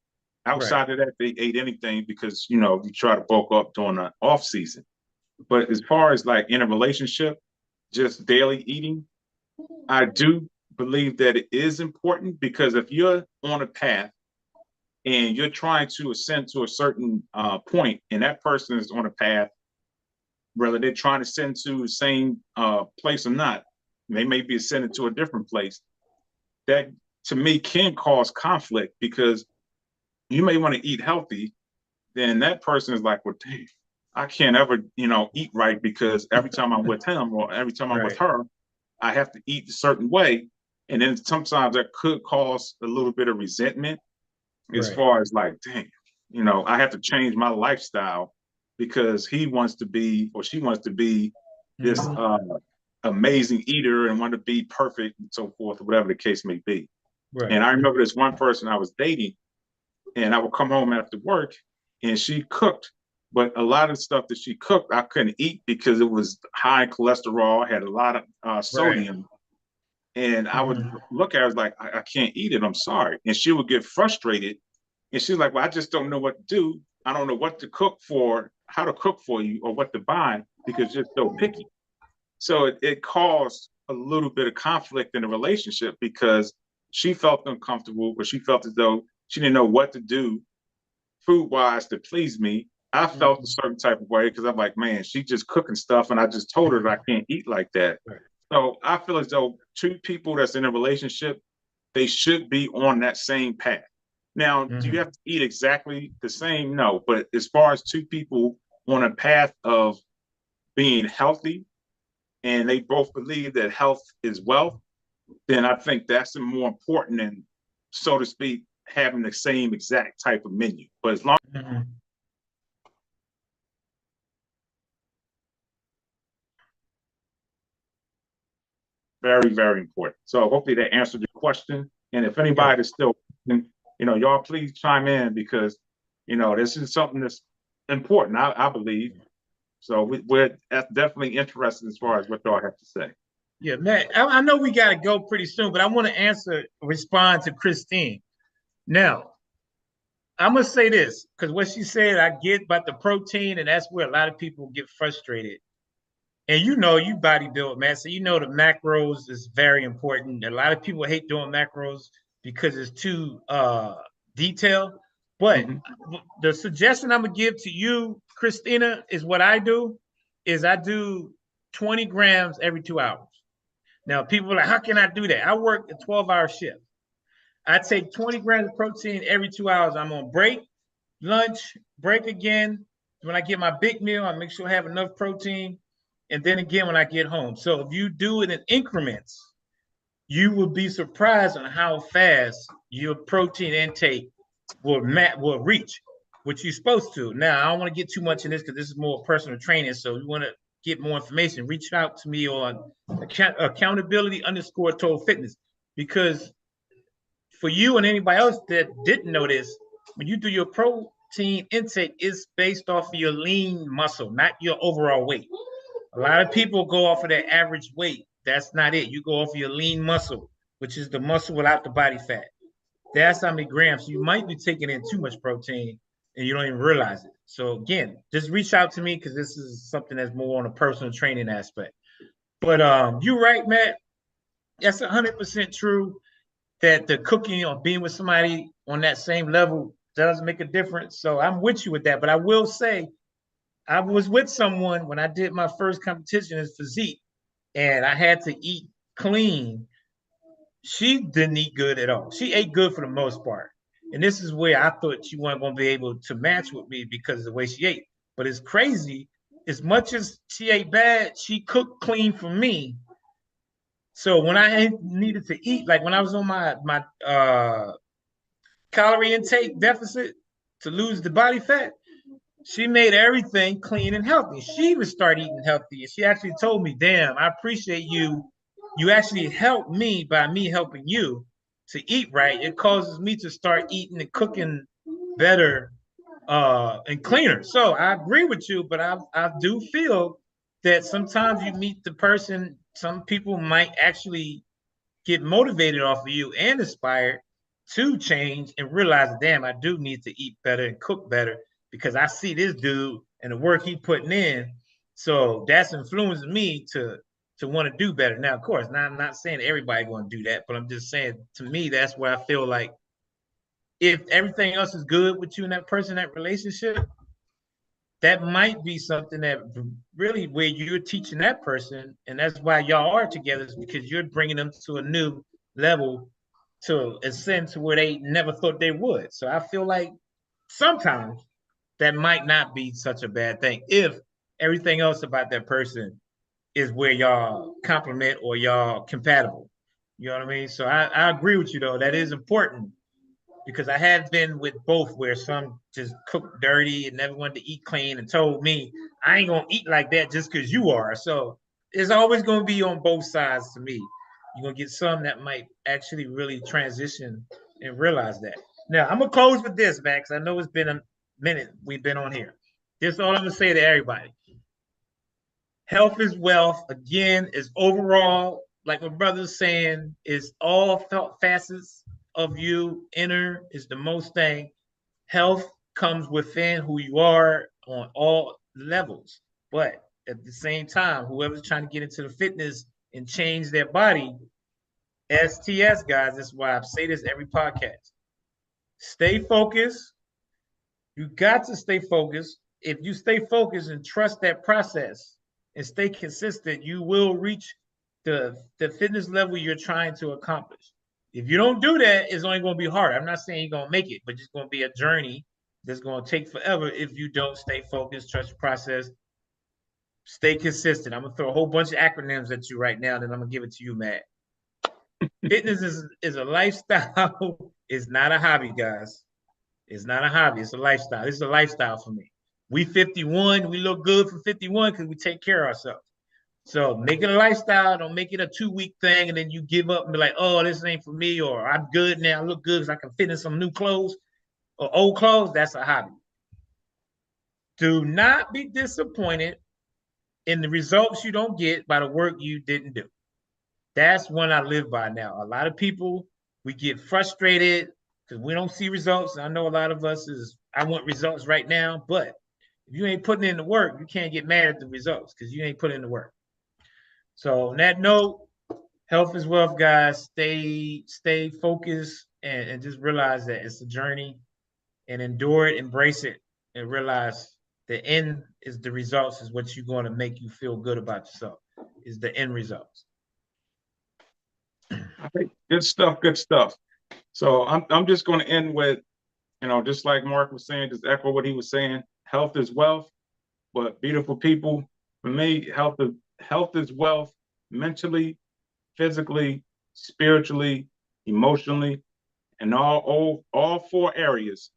Outside of that, they ate anything because, you try to bulk up during the off season. But as far as like in a relationship, just daily eating, I do believe that it is important because if you're on a path and you're trying to ascend to a certain point and that person is on a path, whether they're trying to ascend to the same place or not, they may be ascending to a different place. That to me can cause conflict because you may want to eat healthy, then that person is like, well, dang, I can't ever, eat right because every time I'm with him or every time I'm with her, I have to eat a certain way. And then sometimes that could cause a little bit of resentment as far as like, dang, I have to change my lifestyle because he wants to be or she wants to be this amazing eater and want to be perfect and so forth, whatever the case may be. And I remember this one person I was dating, and I would come home after work and she cooked. But a lot of stuff that she cooked, I couldn't eat because it was high cholesterol, had a lot of sodium. And I would look at her like, I can't eat it. I'm sorry. And she would get frustrated. And she's like, well, I just don't know what to do. I don't know what to cook for, how to cook for you, or what to buy because you're so picky. So it caused a little bit of conflict in the relationship because she felt uncomfortable, or she felt as though she didn't know what to do food wise to please me. I felt a certain type of way because I'm like, man, she just cooking stuff, and I just told her that I can't eat like that. Right. So I feel as though two people that's in a relationship, they should be on that same path. Now, do you have to eat exactly the same? No, but as far as two people on a path of being healthy, and they both believe that health is wealth, then I think that's more important than, so to speak, having the same exact type of menu. But as long very, very important. So hopefully that answered your question. And if anybody is still, y'all please chime in because, this is something that's important, I believe. So we're definitely interested as far as what y'all have to say. Yeah, man, I know we got to go pretty soon, but I want to respond to Christine. Now, I'm going to say this because what she said, I get about the protein, and that's where a lot of people get frustrated. And you bodybuild, man. So the macros is very important. A lot of people hate doing macros because it's too detailed. But the suggestion I'm gonna give to you, Christina, is what I do is I do 20 grams every 2 hours. Now people are like, how can I do that? I work a 12-hour shift. I take 20 grams of protein every 2 hours. I'm on break, lunch, break again. When I get my big meal, I make sure I have enough protein. And then again, when I get home. So if you do it in increments, you will be surprised on how fast your protein intake will reach what you're supposed to. Now, I don't want to get too much in this because this is more personal training. So if you want to get more information, reach out to me on accountability _ total fitness. Because for you and anybody else that didn't know this, when you do your protein intake, it's based off of your lean muscle, not your overall weight. A lot of people go off of their average weight. That's not it. You go off of your lean muscle, which is the muscle without the body fat. That's how many grams. So you might be taking in too much protein and you don't even realize it. So again, just reach out to me because this is something that's more on a personal training aspect. But you're right, Matt. That's 100% true that the cooking or being with somebody on that same level does make a difference. So I'm with you with that. But I will say, I was with someone when I did my first competition as physique, and I had to eat clean. She didn't eat good at all. She ate good for the most part. And this is where I thought she wasn't going to be able to match with me because of the way she ate. But it's crazy. As much as she ate bad, she cooked clean for me. So when I needed to eat, like when I was on my calorie intake deficit to lose the body fat, she made everything clean and healthy. She would start eating healthy. And she actually told me, damn, I appreciate you. You actually helped me by me helping you to eat right. It causes me to start eating and cooking better and cleaner. So I agree with you, but I do feel that sometimes you meet the person, some people might actually get motivated off of you and inspired to change and realize, damn, I do need to eat better and cook better because I see this dude and the work he putting in. So that's influencing me to want to do better. Now, of course, I'm not saying everybody going to do that, but I'm just saying to me, that's where I feel like if everything else is good with you and that person, that relationship, that might be something that really where you're teaching that person. And that's why y'all are together is because you're bringing them to a new level to ascend to where they never thought they would. So I feel like sometimes that might not be such a bad thing if everything else about that person is where y'all complement or y'all compatible. You know what I mean? So I agree with you though. That is important because I have been with both where some just cook dirty and never wanted to eat clean and told me I ain't gonna eat like that just because you are. So it's always gonna be on both sides to me. You're gonna get some that might actually really transition and realize that. Now I'm gonna close with this, Max. I know it's been a minute we've been on here. This is all I'm gonna say to everybody. Health is wealth. Again, is overall, like my brother's saying, is all felt facets of you. Inner is the most thing. Health comes within who you are on all levels. But at the same time, whoever's trying to get into the fitness and change their body, STS guys, that's why I say this every podcast. Stay focused. You got to stay focused. If you stay focused and trust that process and stay consistent, you will reach the fitness level you're trying to accomplish. If you don't do that, it's only going to be hard. I'm not saying you're going to make it, but it's going to be a journey that's going to take forever if you don't stay focused, trust the process, stay consistent. I'm going to throw a whole bunch of acronyms at you right now, then I'm going to give it to you, Matt. Fitness is a lifestyle. It's not a hobby, guys. It's not a hobby. It's a lifestyle. This is a lifestyle for me. We 51. We look good for 51 because we take care of ourselves. So make it a lifestyle. Don't make it a 2-week thing, and then you give up and be like, oh, this ain't for me, or I'm good now. I look good because I can fit in some new clothes or old clothes. That's a hobby. Do not be disappointed in the results you don't get by the work you didn't do. That's one I live by now. A lot of people, we get frustrated because we don't see results. I know a lot of us I want results right now, but if you ain't putting in the work, you can't get mad at the results because you ain't putting in the work. So on that note, health is wealth, guys. Stay focused and just realize that it's a journey and endure it, embrace it, and realize the end is the results is what you're going to make you feel good about yourself, is the end results. Good stuff, good stuff. So I'm just going to end with, just like Mark was saying, just echo what he was saying. Health is wealth, but beautiful people, for me, health is wealth mentally, physically, spiritually, emotionally, and all 4 areas.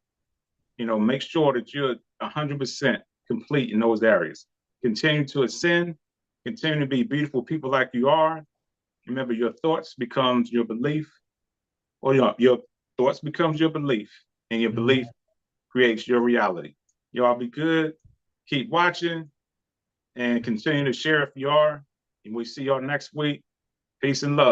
Make sure that you're 100% complete in those areas. Continue to ascend, continue to be beautiful people like you are. Remember, your thoughts becomes your belief, or your thoughts becomes your belief, and your belief creates your reality. Y'all be good. Keep watching and continue to share if you are. And we'll see y'all next week. Peace and love.